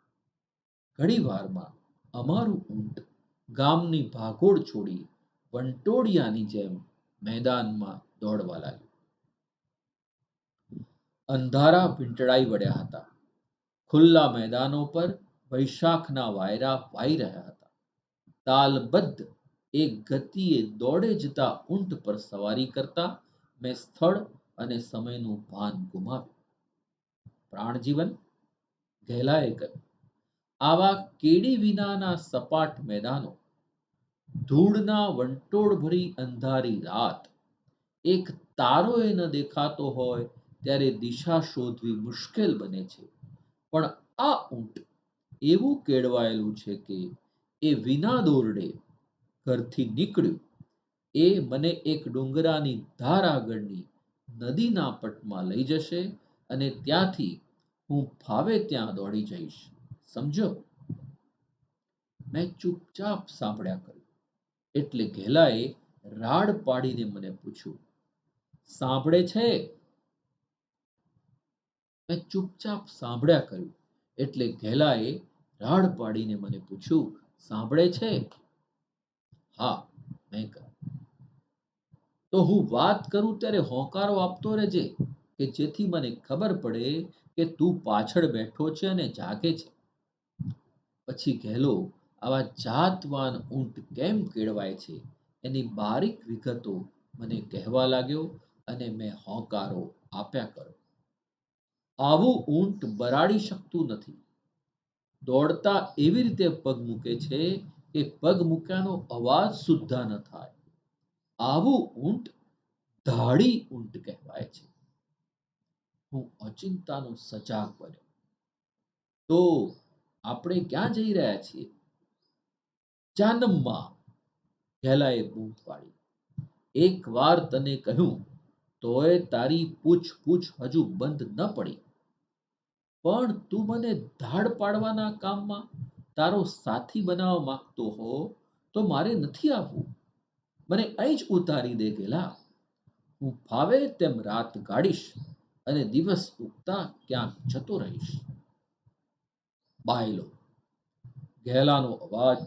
ઘણી વારમાં અમારું ઊંટ ગામની ભાગોળ છોડી વંટોળિયાની જેમ મેદાનમાં દોડવા લાગ્યું. અંધારા વીંટળાઈ વળ્યા હતા. ખુલ્લા મેદાનો પર વૈશાખના વાયરા વાઈ રહ્યા હતા. તાલબદ્ધ એક ગતિએ દોડે જતા ઊંટ પર સવારી કરતા મેં સ્થળ અને સમયનું ભાન ગુમાવ્યું. પ્રાણજીવન, ઘેલાએ કહ્યું, આવા કેડી વિનાના સપાટ મેદાનો, ધૂળના વંટોળભરી અંધારી રાત, એક તારોય ન દેખાતો હોય ત્યારે દિશા શોધવી મુશ્કેલ બને છે. પણ આ ઊંટ એવું કેળવાયેલું છે કે એ વિના દોરડે ઘરથી નીકળ્યું એ મને એક ડુંગરાની ધાર આગળની નદીના પટમાં લઈ જશે અને ત્યાંથી હું ફાવે ત્યાં દોડી જઈશ. સમજો? મેં ચૂપચાપ સાંભળ્યા કર્યું. એટલે ઘેલાએ રાડ પાડીને મને પૂછ્યું, સાંભળે છે? મેં ચૂપચાપ સાંભળ્યા કર્યું. એટલે ઘેલાએ રાડ પાડીને મને પૂછ્યું, સાંભળે છે? હા, મેં કહ્યું. તો હું વાત કરું ત્યારે હોંકારો આપતો રહેજે કે જેથી મને ખબર પડે કે તું પાછળ બેઠો છે અને જાગે છે. પછી ઘેલો આવા જાતવાન ઊંટ કેમ કેળવાય છે એની બારીક વિગતો મને કહેવા લાગ્યો અને મેં હોંકારો આપ્યા કર્યો. આવું ઊંટ બરાડી શકતું નથી. દોડતા એવી રીતે પગ મૂકે છે કે પગ મૂક્યાનો અવાજ સુદ્ધા ન થાય. આવું ઊંટ ધાડી ઊંટ કહેવાય છે. હું અચિંતાનો સજાગ બન્યો. તો આપણે ક્યાં જઈ રહ્યા છીએ? જાનમ્મા, ઘેલાએ બૂમ પાડી. એક વાર તને કહ્યું તોય તારી પૂછ હજુ બંધ ન પડી. પણ તું મને ધાડ પાડવાના કામમાં તારો સાથી બનાવવા માંગતો હો તો મારે નથી આવવું. મને અહીં જ ઉતારી દે ઘેલા. હું ફાવે તેમ રાત ગાડીશ અને દિવસ ઉગતા ક્યાંક જતો રહીશ. બાયલો, ઘેલાનો અવાજ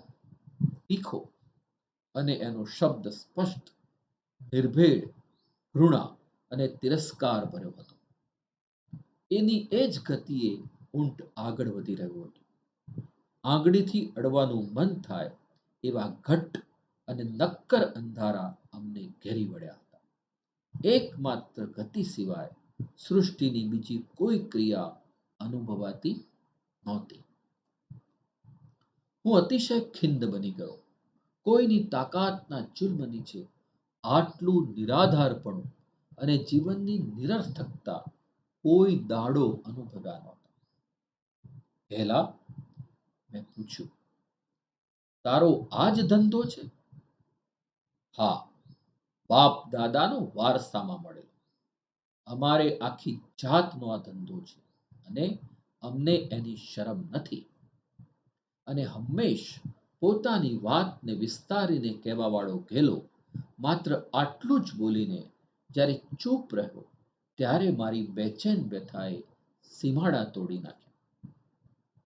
તીખો અને એનો શબ્દ સ્પષ્ટ, નિર્ભેળ, ઘૃણા અને તિરસ્કાર ભર્યો હતો. એની એ જ ગતિએ ઊંટ આગળ વધી રહ્યું હતું. આંગળીથી અડવાનું મન થાય એવા ઘટ્ટ અને નક્કર અંધારા અમને ઘેરી વળ્યા હતા. એકમાત્ર ગતિ સિવાય સૃષ્ટિની બીજી કોઈ ક્રિયા અનુભવાતી નહોતી. હું અતિશય ખિન્ન બની ગયો. કોઈની તાકાતના જુલ્મ નીચે આટલું નિરાધારપણું અને જીવનની નિરર્થકતા કોઈ દાડો અનુભવ્યા નહોતા. પહેલા મેં પૂછ્યું, તારો આ જ ધંધો છે? હા, બાપ દાદાનો વારસામાં મળેલો. અમારે આખી જાતનો આ ધંધો છે અને અમને એની શરમ નથી. અને હંમેશ પોતાની વાતને વિસ્તારીને કહેવાવાળો ઘેલો માત્ર આટલું જ બોલીને જ્યારે ચૂપ રહ્યો ત્યારે મારી બેચેન વ્યથાએ સીમાડા તોડી નાખ્યા.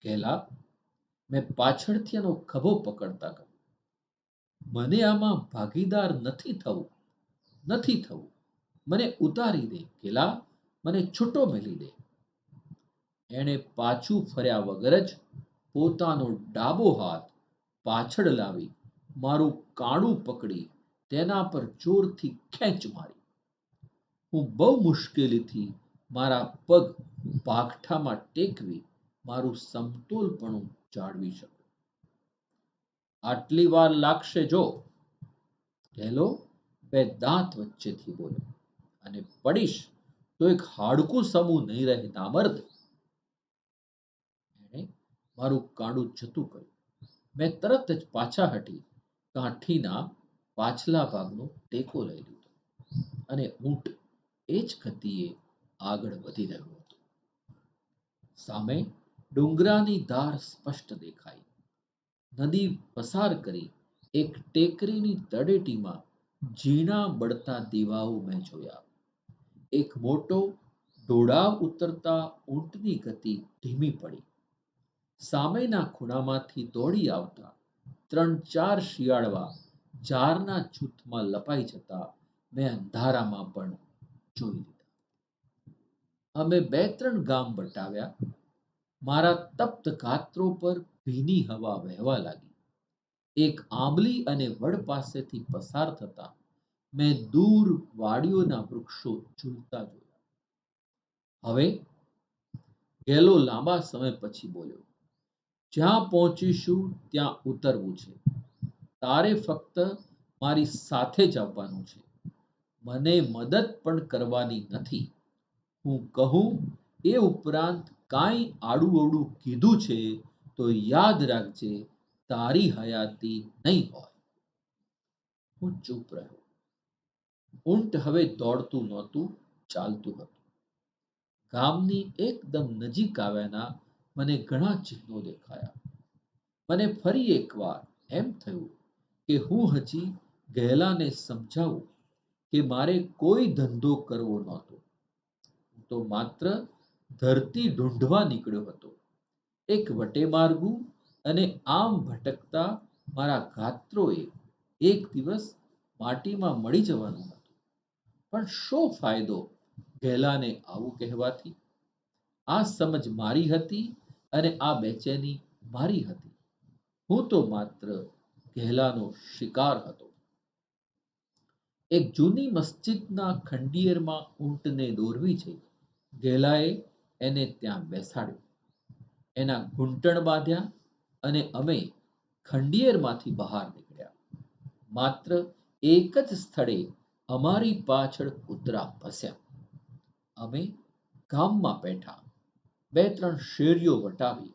ઘેલા, મેં પાછળથી એનો ખભો પકડતા કહ્યું, મને આમાં ભાગીદાર નથી થવું, નથી થવું. મને ઉતારી દે ઘેલા, મને છૂટો મેલી દે. એણે પાછું ફર્યા વગર જ પોતાનો ડાબો હાથ પાછળ લાવી મારું કાણું પકડી તેના પર જોરથી ખેંચ મારી. હું બહુ મુશ્કેલીથી મારા પગ પાઘઠામાં ટેકવી મારું સમતોલપણું જાળવી શક્યો. આટલી વાર લાગશે જો, ઘેલો બે દાંત વચ્ચેથી બોલ્યો, અને પડીશ તો એક હાડકું સમૂહ નહીં રહે નામર્દ. એણે મારું કાંડું જતું કર્યું. મેં તરત જ પાછા હટી કાઠીના પાછલા ભાગનો ટેકો લઈ લીધો અને ઊંટ એ જ ગતિએ આગળ વધી રહ્યો હતો. સામે ડુંગરાની ધાર સ્પષ્ટ દેખાઈ. નદી પસાર કરી એક ટેકરીની તળેટીમાં ઝીણા બળતા દીવાઓ મેં જોયા. એક મોટો ઢોળાવ ઉતરતા ઊંટની ગતિ ધીમી પડી. સામેના ખૂણામાંથી દોડી આવતા ત્રણ ચાર શિયાળવા ઝારના જૂથમાં લપાઈ જતા મેં અંધારામાં પણ જોઈ લીધા. અમે બે ત્રણ ગામ વટાવ્યા. મારા તપ્ત ગાત્રો પર ભીની હવા વહેવા લાગી. એક આંબલી અને વડ પાસેથી પસાર થતા મેં દૂર વાડીઓના વૃક્ષો ઝૂલતા જોયા. હવે ગેલો લાંબા સમય પછી બોલ્યો, જ્યાં પહોંચીશું ત્યાં ઉતરવું છે. તારે ફક્ત મારી સાથે જ આવવાનું છે. મને મદદ પણ કરવાની નથી. હું કહું એ ઉપરાંત કાંઈ આડું-અવળું કીધું છે તો યાદ રાખજે, તારી હયાતી નહીં હોય. હું ચૂપ રહ્યો. ઊંટ હવે દોડતું નહોતું, ચાલતું હતું. ગામની એકદમ નજીક આવ્યાના મને ઘણા ચિહ્નો દેખાયા. મને ફરી એકવાર એમ થયું કે હું હજી ગહેલાને સમજાવું કે મારે કોઈ ધંધો કરવો નહોતો. હું તો માત્ર ધરતી ઢૂંઢવા નીકળ્યો હતો. એક વટેમાર્ગુ અને આમ ભટકતા મારા ગાત્રોએ એક દિવસ માટીમાં મળી જવાનું હતું. પણ શો ફાયદો ગહેલાને આવું કહેવાથી? આ સમજ મારી હતી અને આ બેચેની મારી હતી. હું તો માત્ર ગહેલાનો શિકાર હતો. એક જૂની મસ્જિદના ખંડિયેરમાં ઊંટને દોરવી છે. ગેલાએ એને ત્યાં બેસાડ્યો. એના ઘૂંટણ બાંધ્યા અને અમે ખંડિયેરમાંથી બહાર નીકળ્યા. માત્ર એક જ સ્થળે અમારી પાછળ કૂતરા ભસ્યા. અમે ગામમાં બેઠા. બે ત્રણ શેરીઓ વટાવી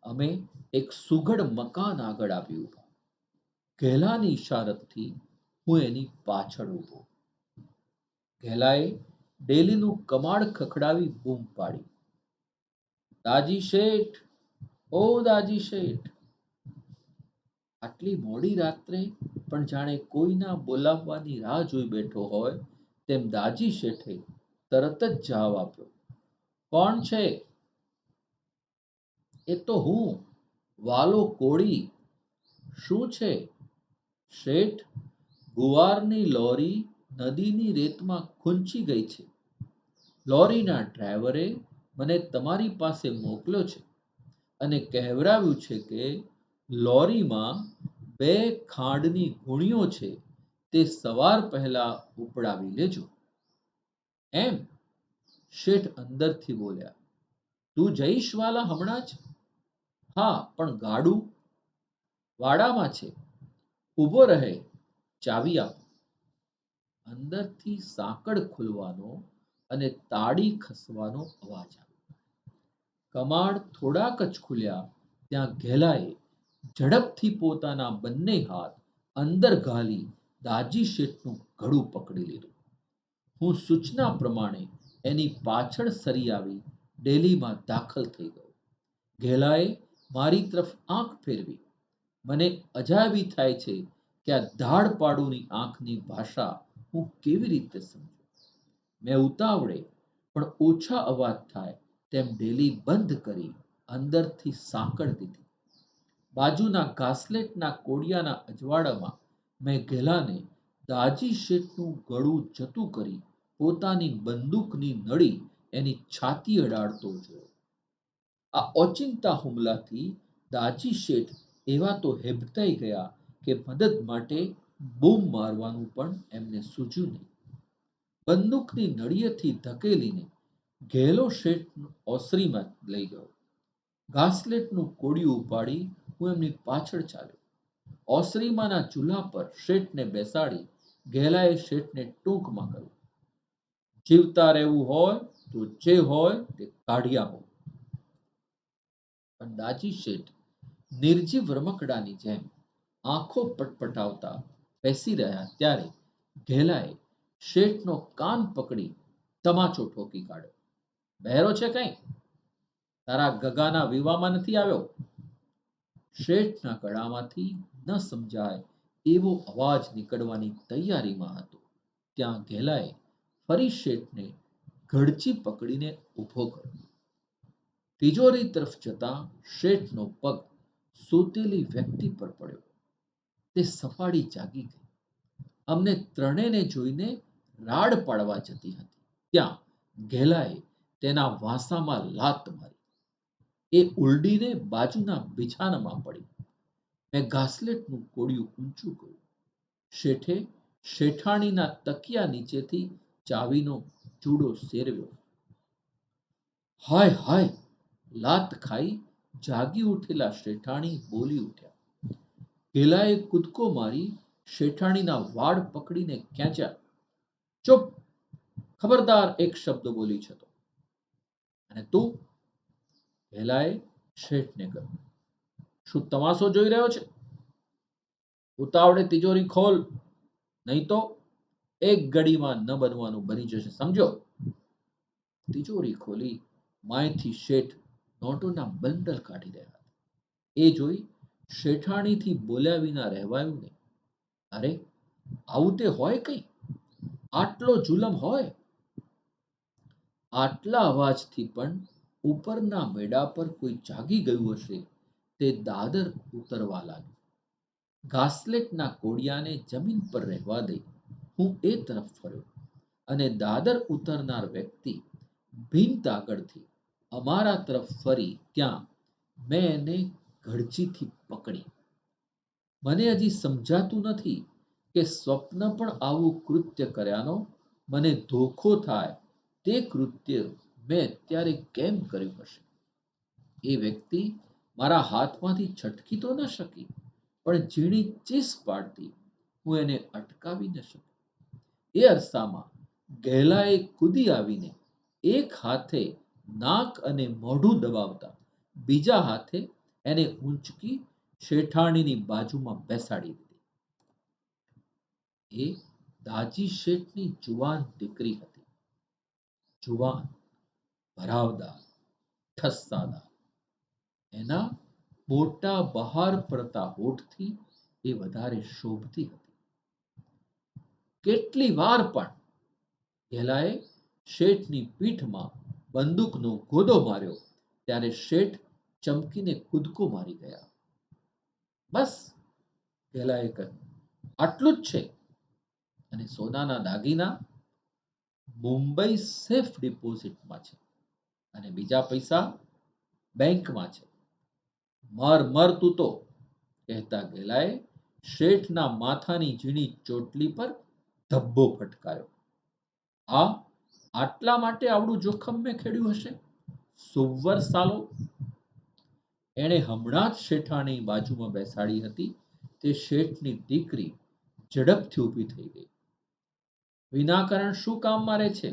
અમે એક સુઘડ મકાન આગળ આવી ઊભા. ઘેલાની ઇશારતથી હું એની પાછળ ઊભો. ઘેલાએ ડેલીનું કમાડ ખખડાવી બૂમ પાડી, દાજી શેઠ, ઓ દાજી શેઠ. આટલી મોડી રાત્રે પણ જાણે કોઈના બોલાવવાની રાહ જોઈ બેઠો હોય તેમ દાજી શેઠે તરત જ જવાબ આપ્યો, કોણ છે? એ તો હું, વાલો કોળી. શું છે? શેઠ, ગુવારની લોરી નદીની રેતમાં ખૂંચી ગઈ છે. લોરીના ડ્રાઈવરે મને તમારી પાસે મોકલ્યો છે અને કહેવરાવ્યું છે કે લોરીમાં 2 ખાંડની ગુણીઓ છે, તે સવાર પહેલા ઉપડાવી લેજો. એમ? શેઠ અંદરથી બોલ્યા. તું જઈશ વાલા હમણાં જ? હા, પણ ગાડું વાડામાં છે. ઊભો રહે, ચાવી આપ. અંદરથી સાંકળ ખુલવાનો અને તાળી ખસવાનો અવાજ આવ્યો. કમાડ થોડાક જ ખુલ્યા ત્યાં ઘેલાએ ઝડપથી પોતાના બંને હાથ અંદર ઘાલી દાજી શેઠનું ગળું પકડી લીધું. હું સૂચના પ્રમાણે એની પાછળ સરી આવી ડેલીમાં દાખલ થઈ ગયો. ઘેલાએ મારી તરફ આંખ ફેરવી. મને અજાયબી થાય છે કે આ ધાડપાડુની આંખની ભાષા હું કેવી રીતે સમજું. મેં ઉતાવળે પણ ઓછા અવાજ થાય તેમ ડેલી બંધ કરી અંદરથી સાંકળ દીધી. બાજુના ઘાસલેટના કોડિયાના અજવાળામાં મેં ઘેલાને દાજી શેઠનું ગળું જતું કરી પોતાની બંદૂકની નળી એની છાતી અડાડતો જોયો. આ ઓચિંતા હુમલાથી દાજી શેઠ એવા તો હેબતાઈ ગયા કે મદદ માટે બૂમ મારવાનું પણ એમને સૂઝ્યું નહીં. બંદૂકની નળીએથી ધકેલીને ઘેલો શેઠ ઓસરીમાં લઈ ગયો. ઘાસલેટનું કોડિયું ઉપાડી હું એમની પાછળ ચાલ્યો. ઓસરીમાંના ચૂલા પર શેઠને બેસાડી ઘેલાએ શેઠને ટૂંકમાં કહ્યું, જીવતા રહેવું હોય તો જે હોય તે કાઢી આપો. પણ દાજી શેઠ નિર્જીવ રમકડાની જેમ આંખો પટપટાવતા બેસી રહ્યા ત્યારે ઘેલાએ શેઠનો કાન પકડી તમાચો ઠોકી કાઢ્યો. બહેરો છે કઈ? તારા ગગાના વિવામાં નથી આવ્યો? શેઠના ગળામાંથી ન સમજાય એવો અવાજ નીકળવાની તૈયારીમાં હતો ત્યાં ઘેલાએ ફરી શેઠને ઘડચી પકડીને ઊભો કર્યો. તિજોરી તરફ જતા શેઠનો પગ સૂતેલી વ્યક્તિ પર પડ્યો. તે સફાળી જાગી ગઈ. અમને ત્રણેયને જોઈને રાડ પાડવા જતી હતી ત્યાં ઘેલાએ તેના વાંસામાં લાત મારી. એ ઉલડીને બાજુના બિછાનામાં પડી. મેં ઘાસલેટનું કોડિયું ઊંચું કર્યું. શેઠે શેઠાણીના તકિયા નીચેથી ચાવીનો ચૂડો સેરવ્યો. હાય હાય! લાત ખાઈ જાગી ઉઠેલા શેઠાણી બોલી ઉઠ્યા. ઘેલાએ કૂદકો મારી શેઠાણીના વાળ પકડીને ખેંચ્યા. ચૂપ! ખબરદાર એક શબ્દ બોલી છે તો. અને તું? ઘેલાએ શેઠને કહ્યું. શું તમાશો જોઈ રહ્યો છે? ઉતાવળે તિજોરી ખોલ, નહીં તો એક ઘડીમાં ન બનવાનું બની જશે, સમજો. તિજોરી ખોલી માયથી શેઠ નોટોના બંડલ કાઢી રહ્યા હતા. એ જોઈ શેઠાણીથી બોલ્યા વિના રહેવાયું નહીં. અરે, આવું તે હોય કઈ? આટલો જુલમ હોય? આટલા અવાજથી પણ ઉપરના મેડા પર કોઈ જાગી ગયું હશે તે દાદર ઉતરવા લાગ્યું. ઘાસલેટના કોડિયાને જમીન પર રહેવા દઈ હું એ તરફ ફર્યો અને દાદર ઉતરનાર વ્યક્તિ ભીંત આગળથી અમારા તરફ ફરી ત્યાં મેં એને ઘડચીથી પકડી. મને હજી સમજાતું નથી કે સ્વપ્ન પણ આવું કૃત્ય કર્યાનો મને ધોખો થાય તે કૃત્ય મેં અત્યારે કેમ કર્યું હશે? એ વ્યક્તિ મારા હાથમાંથી છટકી તો ન શકી, પણ ઝીણી ચીસ પાડતી હું એને અટકાવી ન શકી. એ અરસામાં ગહેલાએ કૂદી આવીને એક હાથે નાક અને મોઢું દબાવતા બીજા હાથે એને ઊંચકી શેઠાણીની બાજુમાં બેસાડી દીધી. એ દાજી શેઠની જુવાન દીકરી હતી. જુવાન, ભરાવદાર, ઠસ્સાદાર. એના મોટા બહાર પડતા હોઠથી એ વધારે શોભતી હતી. કેટલી વાર પણ ઘેલાએ શેઠની પીઠમાં બંદૂકનો ગોદો માર્યો ત્યારે શેઠ ચમકીને કૂદકો મારી ગયા. બસ, ઘેલાએ કહ્યું, આટલું જ છે? અને સોનાના દાગીના મુંબઈ સેફ ડિપોઝિટમાં છે. અને બીજા પૈસા બેંકમાં છે. મર મર તું તો, કહેતા ગેલાએ શેઠના માથાની ઝીણી ચોટલી પર ધબ્બો ફટકાર્યો. આ આટલા માટે આવડું જોખમ મેં ખેડ્યું હશે? સુવર સાલો! એણે હમણાં જ શેઠાણી બાજુમાં બેસાડી હતી તે શેઠની દીકરી ઝડપથી ઊભી થઈ ગઈ. વિનાકારણ શું કામ મારે છે?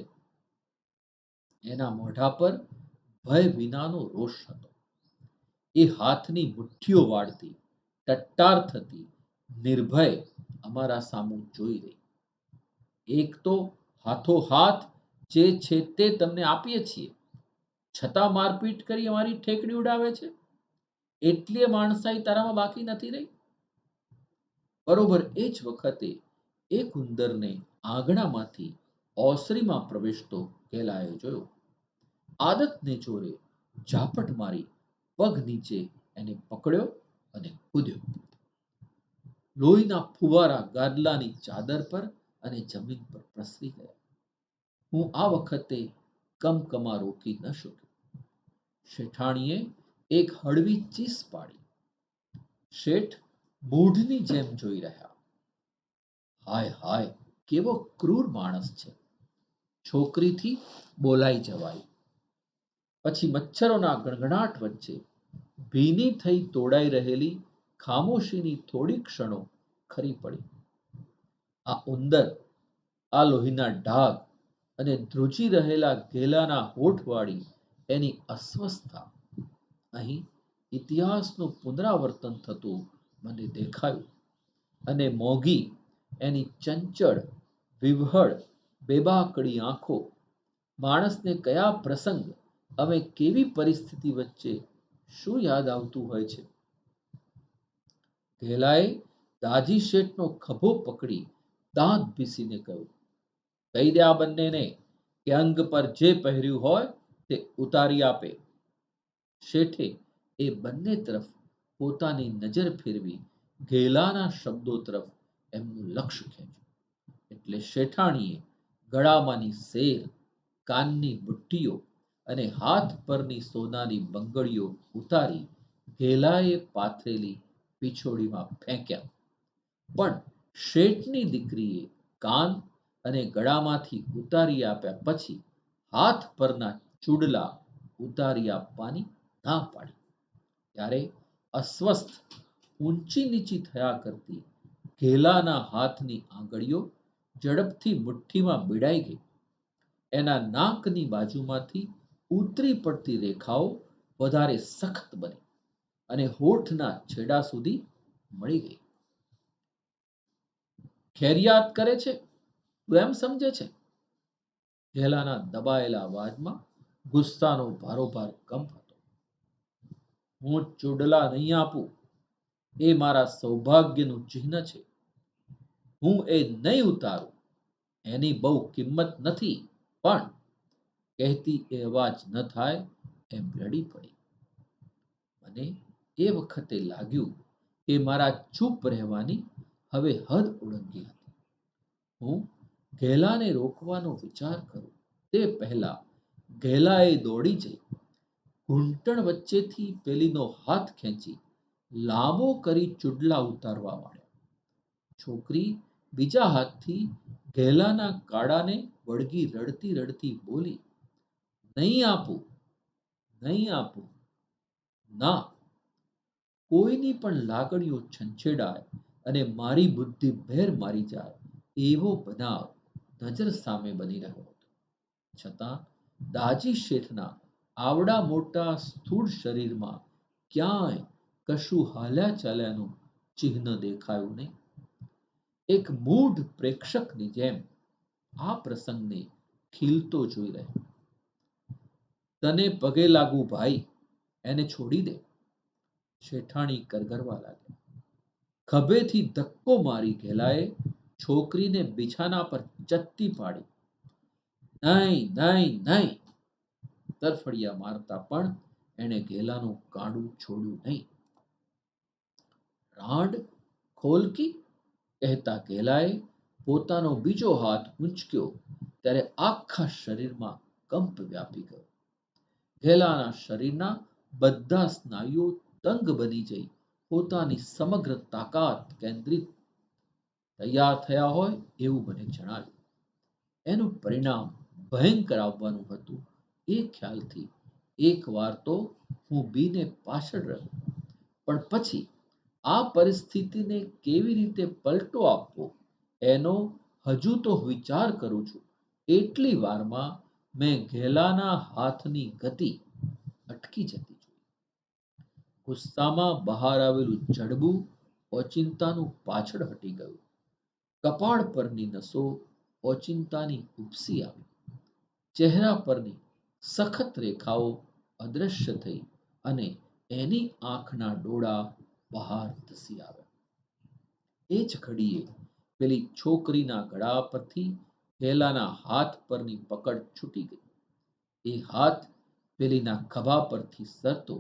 એના મોઢા પર ભય વિનાનો રોષ હતો. એ હાથની મુઠ્ઠીઓ વાળતી, ટટ્ટાર થતી, નિર્ભય અમારા સામું જોઈ રહી. એક તો હાથોહાથ જે છે તે તમને આપીએ છીએ, છતાં મારપીટ કરી અમારી ઠેકડી ઉડાવે છે. એટલી માણસાઈ તારામાં બાકી નથી રહી. બરોબર એ જ વખતે એક ઉંદરને આંગણામાંથી ઓસરીમાં પ્રવેશતો કેલાએ જોયો. આદતને જોરે ઝાપટ મારી પગ નીચે એને પકડ્યો અને કૂદ્યો. લોહીના ફુવારા ગાદલાની ચાદર પર અને જમીન પર પ્રસરી ગયા. હું આ વખતે કમકમા રોકી ન શક્યો. શેઠાણીએ એક હળવી ચીસ પાડી. શેઠ મૂઢની જેમ જોઈ રહ્યા. હાય હાય, કેવો ક્રૂર માણસ છે! છોકરીથી બોલાઈ જવાયું. પછી મચ્છરોના ગણગણાટ વચ્ચે ભીની થઈ તોડાઈ રહેલી ખામોશીની થોડી ક્ષણો ખરી પડી. આ ઉંદર, આ લોહીના ઢાગ અને ધ્રુજી રહેલા ઘેલાના હોઠવાળી એની અસ્વસ્થતા, અહીં ઇતિહાસનું પુનરાવર્તન થતું મને દેખાયું. અને મોંઘી એની ચંચળ, વિવહળ, બેબાકડી આંખો માણસને કયા પ્રસંગ અમે કેવી પરિસ્થિતિ વચ્ચે શું યાદ આવતું હોય છે. ઘેલાએ દાજી શેઠનો ખભો પકડી દાંત ભીસીને કહ્યું, કહી દે આ બંનેને કે અંગ પર જે પહેર્યું હોય તે ઉતારી આપે. શેઠે એ બંને તરફ પોતાની નજર ફેરવી ઘેલાના શબ્દો તરફ એમનું લક્ષ્ય ખેંચ્યું. એટલે શેઠાણીએ ગળામાંની સેર, કાનની બુટ્ટીઓ અને હાથ પરની સોનાની બંગડીઓ ઉતારી ઘેલાએ પાથરેલી પીછોડીમાં ફેંક્યા. પણ શેઠની દીકરીએ કાન અને ગળામાંથી ઉતારી આપ્યા પછી હાથ પરના ચૂડલા ઉતારી આપવાની ના પાડી. ત્યારે અસ્વસ્થ, ઊંચી નીચી થયા કરતી ઘેલાના હાથની આંગળીઓ ઝડપથી મુઠ્ઠીમાં ભીડાઈ ગઈ. એના નાકની બાજુમાંથી ઉતરી પડતી રેખાઓ વધારે સખત બની અને હોઠના છેડા સુધી મળી ગઈ. ખૈરિયાત કરે છે, તું એમ સમજે છે? ઘેલાના દબાયેલા અવાજમાં ગુસ્સાનો ભારોભાર કંપ હતો. હું ચૂડલા નહીં આપું. એ મારા સૌભાગ્યનું ચિહ્ન છે. હું એ નહીં ઉતારું. એની બહુ કિંમત નથી. પણ કહેતી એ અવાજ ન થાય એમ રડી પડી. મને એ વખતે લાગ્યું કે મારા ચૂપ રહેવાની હવે હદ ઓળંગી હતી. હું ઘેલાને રોકવાનો વિચાર કરું તે પહેલા ઘેલાએ દોડી જઈ ઘૂંટણ વચ્ચેથી પેલીનો હાથ ખેંચી લાંબો કરી ચૂડલા ઉતારવા માંડ્યો. છોકરી બીજા હાથથી ઘેલાના કાળાને વળગી રડતી રડતી બોલી, નહીં આપું, નહીં આપું. ના! કોઈની પણ લાગણીઓ છંછેડાય અને મારી બુદ્ધિ ભેર મારી જાય એવો બનાવ નજર સામે બની રહ્યો હતો. છતાં દાજી શેઠના આવડા મોટા સ્થૂળ શરીરમાં ક્યાંય કશું હાલ્યા ચાલ્યાનું ચિહ્ન દેખાયું નહીં. એક મૂઢ પ્રેક્ષકની જેમ આ પ્રસંગને ખીલતો જોઈ રહ્યો. તને પગે લાગુ ભાઈ, એને છોડી દે. શેઠાણી કરગરવા લાગ્યા. ખભેથી ધક્કો મારી ઘેલાએ છોકરીને બિછાના પર ચત્તી પાડી. નહીં, નહીં, નહીં! તરફડિયા મારતા પણ એણે ઘેલાનું ગાંડું છોડ્યું નહીં. રાંડ ખોલકી, કહેતા ઘેલાએ પોતાનો બીજો હાથ ઊંચક્યો ત્યારે આખા શરીરમાં કંપ વ્યાપી ગયો. ઘેલાના શરીરના બધા સ્નાયુઓ તંગ બની જઈ પોતાની સમગ્ર તાકાત કેન્દ્રિત તૈયાર થયા હોય એવું મને જણાવ્યું. એનું પરિણામ ભયંકર આવવાનું હતું એ ખ્યાલથી એક વાર તો હું બીને પાછળ રહ્યો, પણ પછી આ પરિસ્થિતિને કેવી રીતે પલટો આપવો એનો હજુ તો વિચાર કરું છું એટલી વારમાં મેં ઘેલાના હાથની ગતિ અટકી જતી જોઈ. ગુસ્સામાં બહાર આવેલું જડબું ઓચિંતાનું પાછળ હટી ગયું. કપાળ પરની નસો ઓચિંતાની ઉપસી આવી. ચહેરા પરની સખત રેખાઓ અદૃશ્ય થઈ અને એની આંખના ડોળા બહાર ધસી આવ્યા. એ જ ઘડીએ પેલી છોકરીના ગળા પરથી ઘેલાના હાથ પરની પકડ છૂટી ગઈ. એ હાથ પેલીના ખભા પરથી સરતો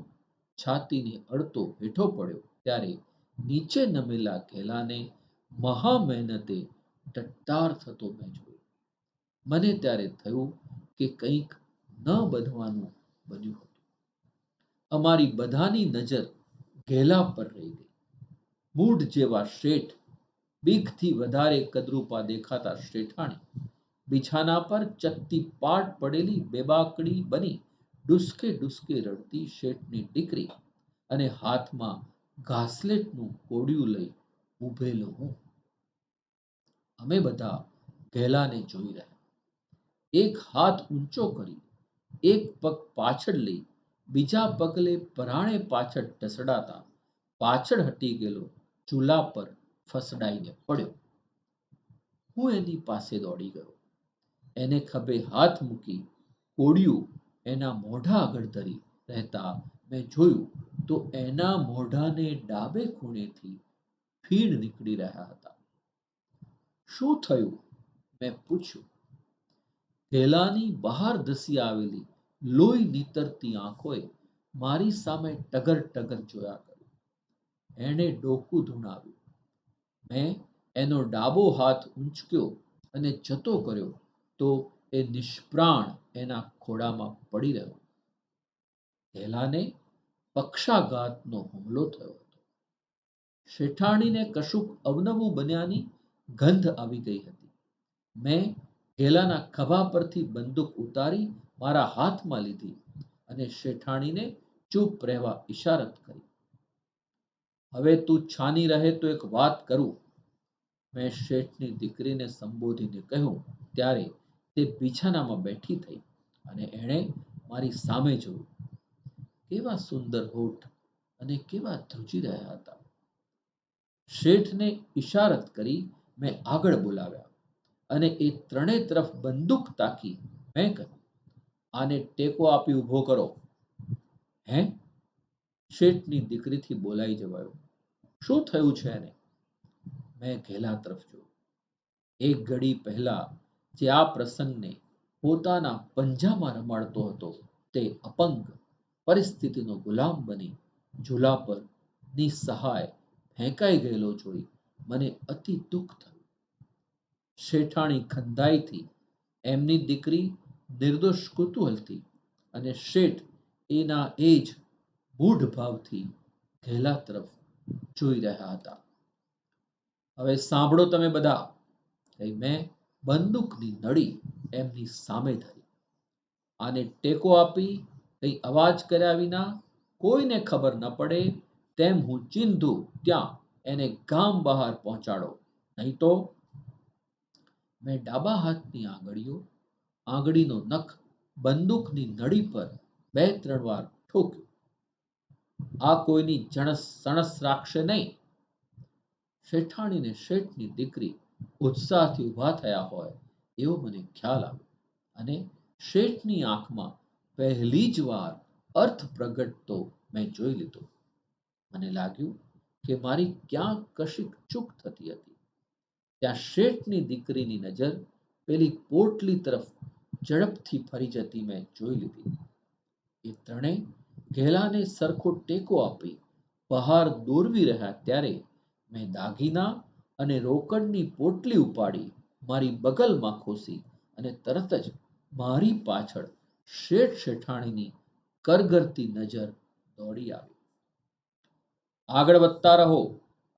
છાતીને અડતો હેઠો પડ્યો ત્યારે નીચે નમેલા ઘેલાને મહા મહેનતે ટટ્ટાર થતો મેં જોયો. મને ત્યારે થયું કે કંઈક ન બનવાનું બન્યું હતું. અમારી બધાની નજર ઘેલા પર રહી ગઈ. મૂઢ જેવા શેઠ, બીકથી વધારે કદરૂપા દેખાતા શેઠાણી, બિછાના પર ચત્તી પાટ પડેલી બેબાકડી બની ડુસકે ડુસકે રડતી શેઠની દીકરી અને હાથમાં ઘાસલેટનું કોડિયું લઈ ઊભેલો હું. અમે બધા ઘેલાને જોઈ રહ્યા. એક હાથ ઊંચો કરી એક પગ પાછળ લઈ બીજા પગલે પરાણે પાછળ ઢસડાતા પાછળ હટી ગયેલો ચૂલા પર ફસડાઈને પડ્યો. હું એની પાસે દોડી ગયો. એને ખભે હાથ મૂકી કોડિયું એના મોઢા આગળ ધરી રહેતા મેં જોયું તો એના મોઢાને ડાબે ખૂણેથી ફીણ નીકળી રહ્યા હતા. શું થયું? મેં પૂછ્યું. ઘેલાની બહાર ધસી આવેલી લોહી નીતરતી આંખોએ મારી સામે ટગર ટગર જોયા કર્યું. એણે ડોકું ધુણાવ્યું. મેં એનો ડાબો હાથ ઊંચક્યો અને જતો કર્યો તો એ નિષ્પ્રાણ એના ખોળામાં પડી રહ્યો. ઘેલાને પક્ષાઘાતનો હુમલો થયો હતો. શેઠાણીને કશુંક અવનવું બન્યાની ગંધ આવી ગઈ હતી. મેં ઘેલાના ખભા પરથી બંદૂક ઉતારી મારા હાથમાં લીધી અને શેઠાણીને ચૂપ રહેવા ઇશારત કરી. હવે તું છાની રહે તો એક વાત કરું, મેં શેઠની દીકરીને સંબોધીને કહ્યું ત્યારે તે બિછાનામાં બેઠી થઈ અને એણે મારી સામે જોયું. કેવા સુંદર હોઠ અને કેવા ધ્રુજી રહ્યા હતા. શેઠને ઇશારત કરી મેં આગળ બોલાવ્યા અને એ ત્રણે તરફ બંદૂક તાકી મેં કહ્યું, આને ટેકો આપી ઊભો કરો. હે? શેઠની દીકરીથી બોલાઈ જવાયું. શું થયું છે એને? મેં ઘેલા તરફ જોયું. એક ઘડી પહેલા જે આ પ્રસંગને પોતાના પંજામાં રમાડતો હતો તે અપંગ, પરિસ્થિતિનો ગુલામ બની ઝૂલા પર નિસહાય ફેંકાઈ ગયેલો જોઈ મને અતિ દુઃખ થયું. શેઠાણી ખંધાઈથી, એમની દીકરી નિર્દોષ કુતૂહલથી અને શેઠ એના એ જ મૂઢ ભાવથી ઘેલા તરફ જોઈ રહ્યા હતા. હવે સાંભળો તમે બધા, કઈ મેં બંદૂકની નળી એમની સામે ધરી. આને ટેકો આપી કઈ અવાજ કર્યા વિના કોઈને ખબર ન પડે તેમ હું ચીંધું ત્યાં એને ગામ બહાર પહોંચાડો, નહીં તો મેં ડાબા હાથની આંગળીનો નખ બંદૂકની નળી પર બે ત્રણ વાર ઠોક્યો. આ કોઈની જણસ સણસ રાખશે નહીં. શેઠાણીને શેઠની દીકરી ઉત્સાહથી ઊભા થયા હોય એવો મને ખ્યાલ આવ્યો અને શેઠની આંખમાં પહેલી જ વાર અર્થ પ્રગટતો મેં જોઈ લીધો. મને લાગ્યું કે મારી ક્યાંક કશીક ચૂક થતી હતી. ત્યાં શેઠની દીકરીની નજર પેલી પોટલી તરફ ઝડપથી ફરી જતી મેં જોઈ લીધી. એ ત્રણેય ઘેલાને સરખો ટેકો આપી બહાર દોરવી રહ્યા ત્યારે મેં દાગીના અને રોકડની પોટલી ઉપાડી મારી બગલમાં ખોસી અને તરત જ મારી પાછળ શેઠ શેઠાણીની કરગરતી નજર દોડી આવી. આગળ વધતા રહો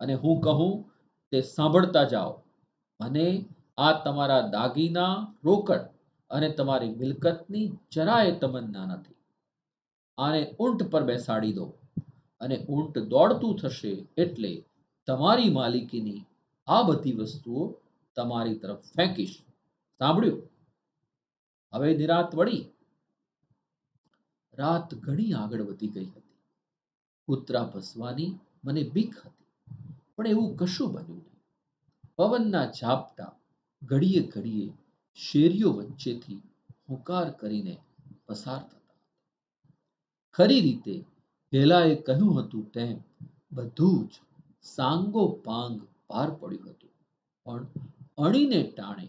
અને હું કહું તે સાંભળતા જાઓ. મને આ તમારા દાગીના, રોકડ અને તમારી મિલકતની જરાય તમન્ના નથી. આને ઊંટ પર બેસાડી દો અને ઊંટ દોડતું થશે એટલે તમારી માલિકીની આ બધી વસ્તુઓ તમારી તરફ ફેંકીશ. સાંભળ્યું? હવે નિરાત વળી. રાત ઘણી આગળ વધી ગઈ હતી. કૂતરા ભસવાની મને બીક હતી, પણ એવું કશું બન્યું નહીં. પવનના ઝાપટા ઘડીએ ઘડીએ શેરીઓ વચ્ચેથી હુંકાર કરીને પસાર થતા. ખરી રીતે ભેલાએ કહ્યું હતું તેમ બધું જ સાંગો પાંગ પાર પડ્યું હતું, પણ અણીને ટાણે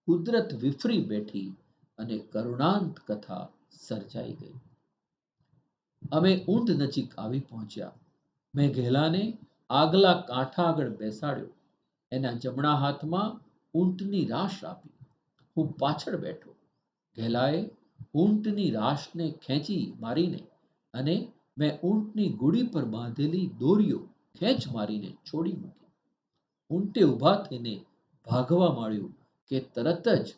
કુદરત વિફરી બેઠી અને કરુણાંત કથા સર્જાઈ ગઈ. અમે ઊંટ નજીક આવી પહોંચ્યા. મેં ઘેલાને આગલા કાંઠા આગળ બેસાડ્યો. એના જમણા હાથમાં ઊંટની રાશ આપી. હું પાછળ બેઠો. ઘેલાએ ઊંટની રાશને ખેંચી મારીને અને મેં ઊંટની ગુડી પર બાંધેલી દોરીઓ ખેંચ મારીને છોડી મૂકી. ઊંટે ઊભા થઈને ભાગવા માંડ્યું કે તરત જ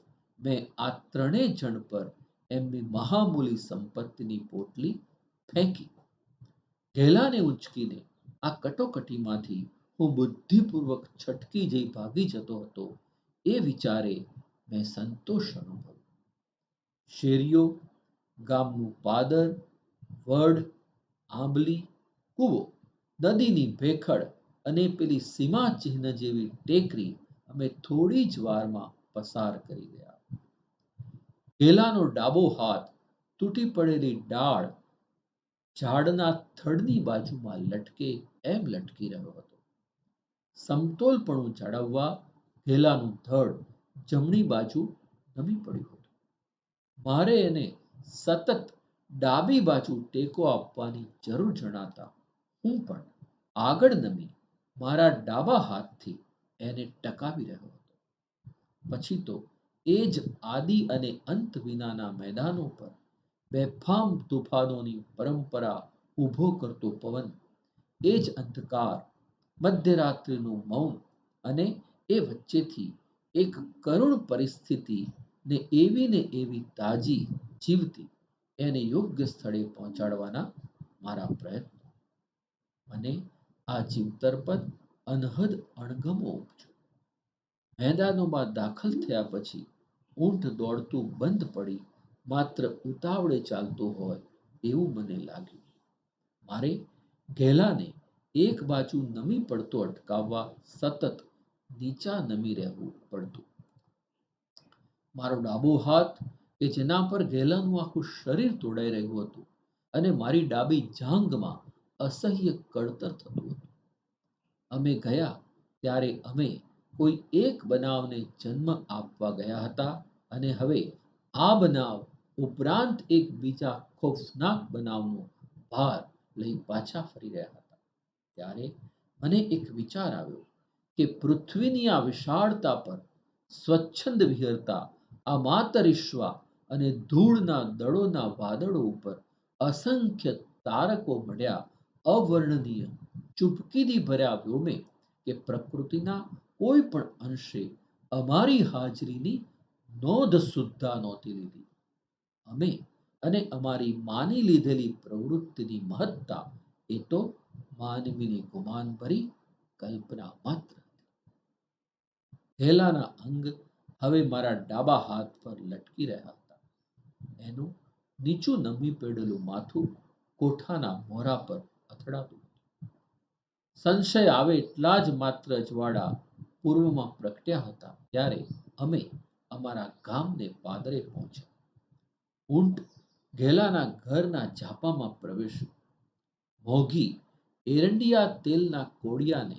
મેં આ ત્રણેય જણ પર એમની મહામૂલી સંપત્તિની પોટલી ફેંકી. ઘેલાને ઉંચકીને આ કટોકટીમાંથી હું બુદ્ધિપૂર્વક છટકી જઈ ભાગી જતો હતો એ વિચારે મેં સંતોષ અનુભવ્યો. શેરીઓ, ગામનું પાદર, વડ, આંબલી, કૂવો, નદીની ભેખડ અને પેલી સીમાચિહ્ન જેવી ટેકરી અમે થોડી જ વારમાં પસાર કરી ગયા. ઘેલાનો ડાબો હાથ તૂટી પડેલી ડાળ ઝાડના થડની બાજુમાં લટકે એમ લટકી રહ્યો હતો. સમતોલપણું જાળવવા ઘેલાનું ધડ જમણી બાજુ નમી પડ્યું હતું. મારે એને સતત ડાબી બાજુ ટેકો આપવાની જરૂર જણાતા હું પણ આગળ નમી મારા ડાબા હાથથી એને ટકાવી રહ્યો હતો. પછી તો એ જ આદિ અને અંત વિનાના મેદાનો પર બેફામ તોફાનોની પરંપરા ઊભો કરતો પવન, એ જ અંધકાર, મધ્યરાત્રિનું મૌન અને એ વચ્ચેથી એક કરુણ પરિસ્થિતિ ને એવી તાજી, જીવતી એને યોગ્ય સ્થળે પહોંચાડવાના મારા પ્રયત્નો. મને આ જીવતર પર અનહદ અણગમો ઉપજ્યો. મેદાનોમાં દાખલ થયા પછી ઊંટ દોડતું બંધ પડી માત્ર ઉતાવળે ચાલતો હોય એવું મને લાગ્યું. મારે ઘેલાને એક બાજુ નમી પડતો અટકાવવા સતત નીચા નમી રહેવું પડતું. મારો ડાબો હાથ કે જેના પર ઘેલાનું આખું શરીર તોડાઈ રહ્યું હતું અને મારી ડાબી જાંઘમાં અસહ્ય કળતર થતું હતું. અમે ગયા ત્યારે અમે કોઈ એક બનાવને જન્મ આપવા ગયા હતા અને હવે આ બનાવ ઉપરાંત એક બીજા ખોફનાક બનાવનો ભાર લઈ પાછા ફરી રહ્યા હતા. ત્યારે મને એક વિચાર આવ્યો કે પૃથ્વીની આ વિશાળતા પર સ્વચ્છંદ વિહરતા આ માતરિશ્વા અને ધૂળના દળોના વાદળો ઉપર અસંખ્ય તારકો મળ્યા અવર્ણનીય ચૂપકીદી ભર્યા વ્યોમે કે પ્રકૃતિના કોઈ પણ અંશે અમારી હાજરીની નોંધ સુદ્ધા નહોતી લીધી. અમે અને અમારી માની લીધેલી પ્રવૃત્તિની મહત્તા એ તો માનવીની ગુમાનભરી કલ્પના માત્ર. હેલાના અંગ હવે મારા ડાબા હાથ પર લટકી રહ્યા હતા. એનું નીચું નમી પડેલું માથું કોઠાના મોરા પર અથડાતું હતું. સંશય આવે એટલા જ માત્ર અજવાળા પૂર્વમાં પ્રગટ્યા હતા ત્યારે અમે અમારા ગામને પાદરે પહોંચ્યા. ઊંટ ઘેલાના ઘરના ઝાપામાં પ્રવેશ્યું. મોઘી એરંડિયા તેલના કોડિયાને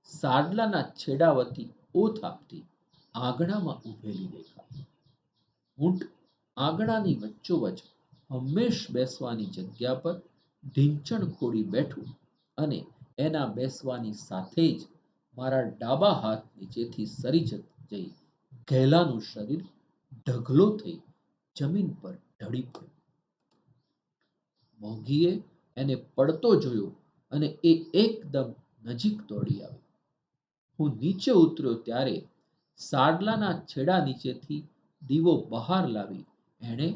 સાડલાના છેડા વતી ઓથ આપતી આંગણામાં ઊભેલી દેખાઈ. ઊંટ આંગણાની વચ્ચોવચ હંમેશ બેસવાની જગ્યા પર ઢીંચણ ખોડી બેઠું અને એના બેસવાની સાથે જ મારા ડાબા હાથ નીચેથી સરી જઈ ઘેલાનું શરીર ઢગલો થઈ જમીન પર ઢળી પડ્યું. મોંઘીએ એને પડતો જોયો અને એ એકદમ નજીક દોડી આવી. હું નીચે ઉતર્યો ત્યારે સાડલાના છેડા નીચેથી દીવો બહાર લાવી એણે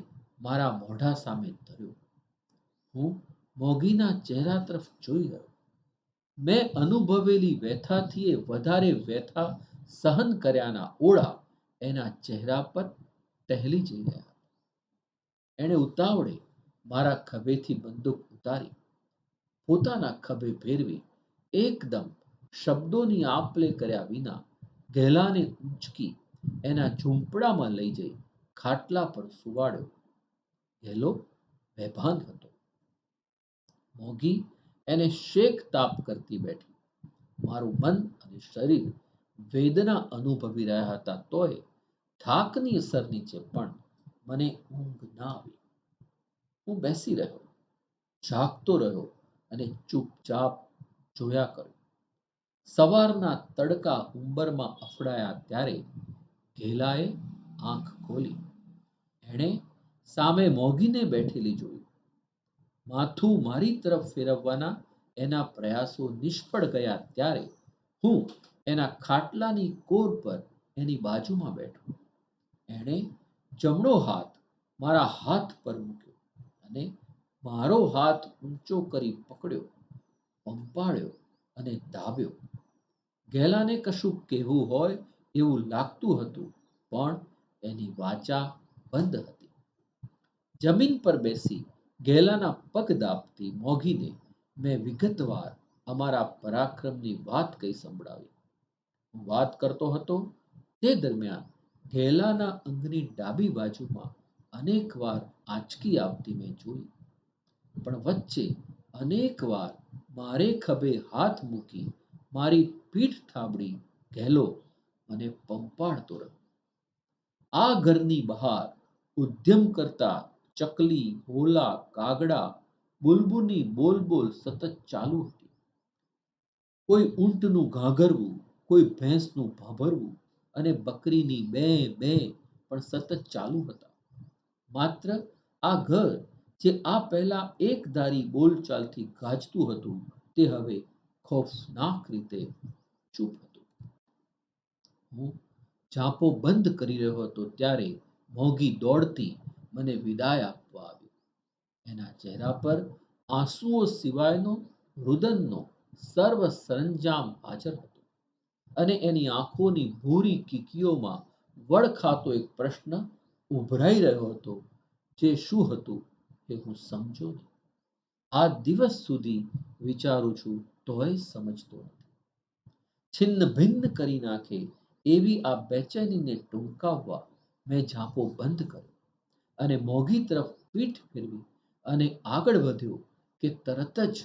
મારા મોઢા સામે ધર્યો. હું મોગીના ચહેરા તરફ જોઈ રહ્યો. મેં અનુભવેલી વ્યથાથી એ વધારે વ્યથા સહન કર્યાના ઓળા એના ચહેરા પર ટહેલી જઈ રહ્યા. એણે ઉતાવળે મારા ખભેથી બંદૂક ઉતારી પોતાના ખભે ભેરવી એકદમ શબ્દોની આપ લે કર્યા વિના ગેલાને ઊંચકી એના ઝૂંપડામાં લઈ જઈ ખાટલા પર સુવાડ્યો. ગેલો બેભાન હતો. મોગી એને શેક તાપ કરતી બેઠી. મારું મન અને શરીર વેદના અનુભવી રહ્યા હતા તોય થાકની અસર નીચે પણ મને ઊંઘ ના આવી. હું બેસી રહ્યો, જાગતો રહ્યો અને ચૂપચાપ જોયા કર્યો. સવારના તડકા ઉંબરમાં અફડાયા ત્યારે ઘેલાએ આંખ ખોલી. એણે સામે મોગીને બેઠેલી જોઈ. માથું મારી તરફ ફેરવવાના એના પ્રયાસો નિષ્ફળ ગયા ત્યારે હું એના ખાટલાની કોર પર એની બાજુમાં બેઠો. એણે જમણો હાથ મારા હાથ પર મૂક્યો અને મારો હાથ ઊંચો કરી પકડ્યો, પંપાળ્યો અને દાબ્યો. ગેલાને કશું કહેવું હોય એવું લાગતું હતું પણ એની વાચા બંધ હતી. જમીન પર બેસી ગેલાના પગ દાબતી મોઘીને મેં વિગતવાર અમારા પરાક્રમની વાત કહી સંભળાવી. હું વાત કરતો હતો તે દરમિયાન ઘેલાના અંગની ડાબી બાજુમાં અનેકવાર આંચકી આવતી મેં જોઈ. પણ વચ્ચે અનેકવાર મારે ખભે હાથ મૂકી મારી પીઠ થાબડી ઘેલો મને પંપાળતો રહ્યો. આ ઘરની બહાર ઉદ્યમ કરતા ચકલી, ભોલા, કાગડા, બુલબુલની બોલબોલ સતત ચાલુ હતી. કોઈ ઊંટનું ઘાઘરવું, કોઈ ભેંસનું ભાભરવું અને બકરીની બે બે પણ સતત ચાલુ હતા. માત્ર આ ઘર જે આ પહેલા એકધારી બોલચાલથી ગાજતું હતું તે હવે ખૌફનાક રીતે ચૂપ હતું. હું ઝાંપો બંધ કરી રહ્યો હતો ત્યારે મોગી દોડતી મને વિદાય આપવા આવી. એના ચહેરા પર આંસુઓ સિવાયનો રુદનનો સર્વ સરંજામ હાજર હતો અને એની આંખોની ભૂરી કીકીઓમાં વળખાતો એક પ્રશ્ન ઉભરાઈ રહ્યો હતો જે શું હતું એ હું સમજો નહીં. આ દિવસ સુધી વિચારું છું તોય સમજતો નથી. છિન્ન ભિન્ન કરી નાખે એવી આ બેચેનીને ટૂંકાવવા મેં ઝાંપો બંધ કર્યો અને મોગી તરફ પીઠ ફેરવી અને આગળ વધ્યો કે તરત જ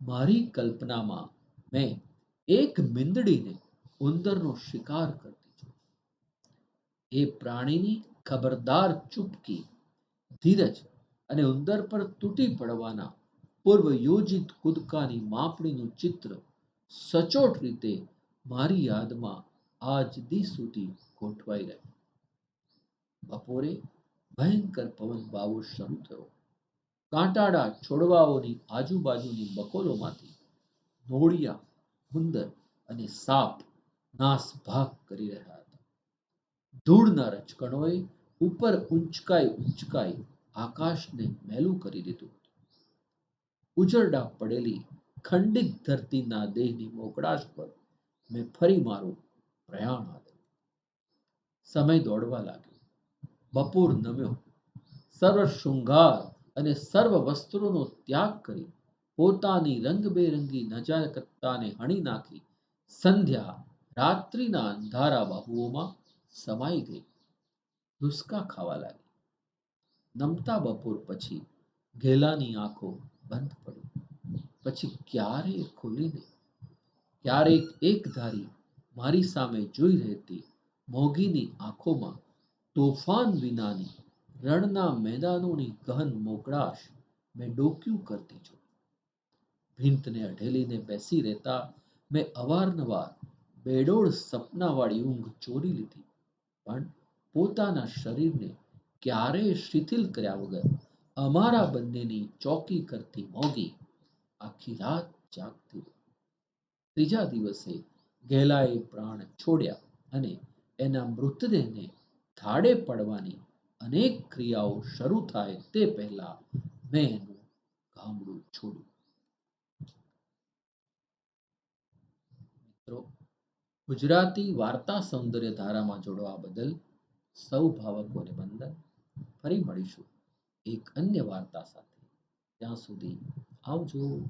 મારી કલ્પનામાં મેં એક મીંદડીને ઉંદરનો શિકાર કરતી જોઈ. એ પ્રાણીની ખબરદાર ચૂપકી, ધીરજ અને ઉંદર પર તૂટી પડવાના પૂર્વ યોજિત કૂદકાની માપણીનું ચિત્ર સચોટ રીતે મારી યાદમાં આજ દી સુધી ગોઠવાઈ રહ્યું. બપોરે ભયંકર પવન વાવો શરૂ થયો. કાંટાળા છોડવાઓની આજુબાજુની બકોલોમાંથી નોળિયા, ઉંદર અને સાપ નાસભાગ કરી રહ્યા હતા. ધૂળના રજકણોએ ઉપર ઊંચકાઈ ઊંચકાઈ આકાશને મેલું કરી દીધું હતું. ઉજરડા પડેલી ખંડિત ધરતીના દેહની મોકળાશ પર મેં ફરી મારું પ્રયાણ આદર્યું. સમય દોડવા લાગ્યો. બપોર નમ્યો. સર્વ શૃંગાર અને સર્વ વસ્ત્રોનો ત્યાગ કરી પોતાની રંગબેરંગી નજાકતતાને હણી નાખી સંધ્યા રાત્રિના અંધારા બાહુઓમાં સમાઈ ગઈ. ધુસકા ખાવા લાગી. નમતા બપોર પછી ઘેલાની આંખો બંધ પડી. પછી ક્યારેય ખુલી નહીં. ક્યારેક એકધારી મારી સામે જોઈ રહેતી મોગીની આંખોમાં તોફાન વિનાની રણના મેદાનોની ગહન મોકળાશ મેં ડોક્યું કરતી જોઈ. ભીંતને અઢેલીને બેસી રહેતા મેં અવારનવાર બેડોળ સપનાવાળી ઊંઘ ચોરી લીધી પણ પોતાના શરીરને ક્યારેય શિથિલ કર્યા વગર અમારા બંનેની ચોકી કરતી મોગી આખી રાત જાગતી રહી. ત્રીજા દિવસે ઘેલાએ પ્રાણ છોડ્યા અને એના મૃતદેહને થાળે પડવાની અનેક ક્રિયાઓ શરૂ થાય તે પહેલા મેં એનું ગામડું છોડ્યું. મિત્રો, ગુજરાતી વાર્તા સૌંદર્ય ધારામાં જોડવા બદલ સૌ ભાવકોને વંદન. ફરી મળીશું એક અન્ય વાર્તા સાથે. ત્યાં સુધી આવજો.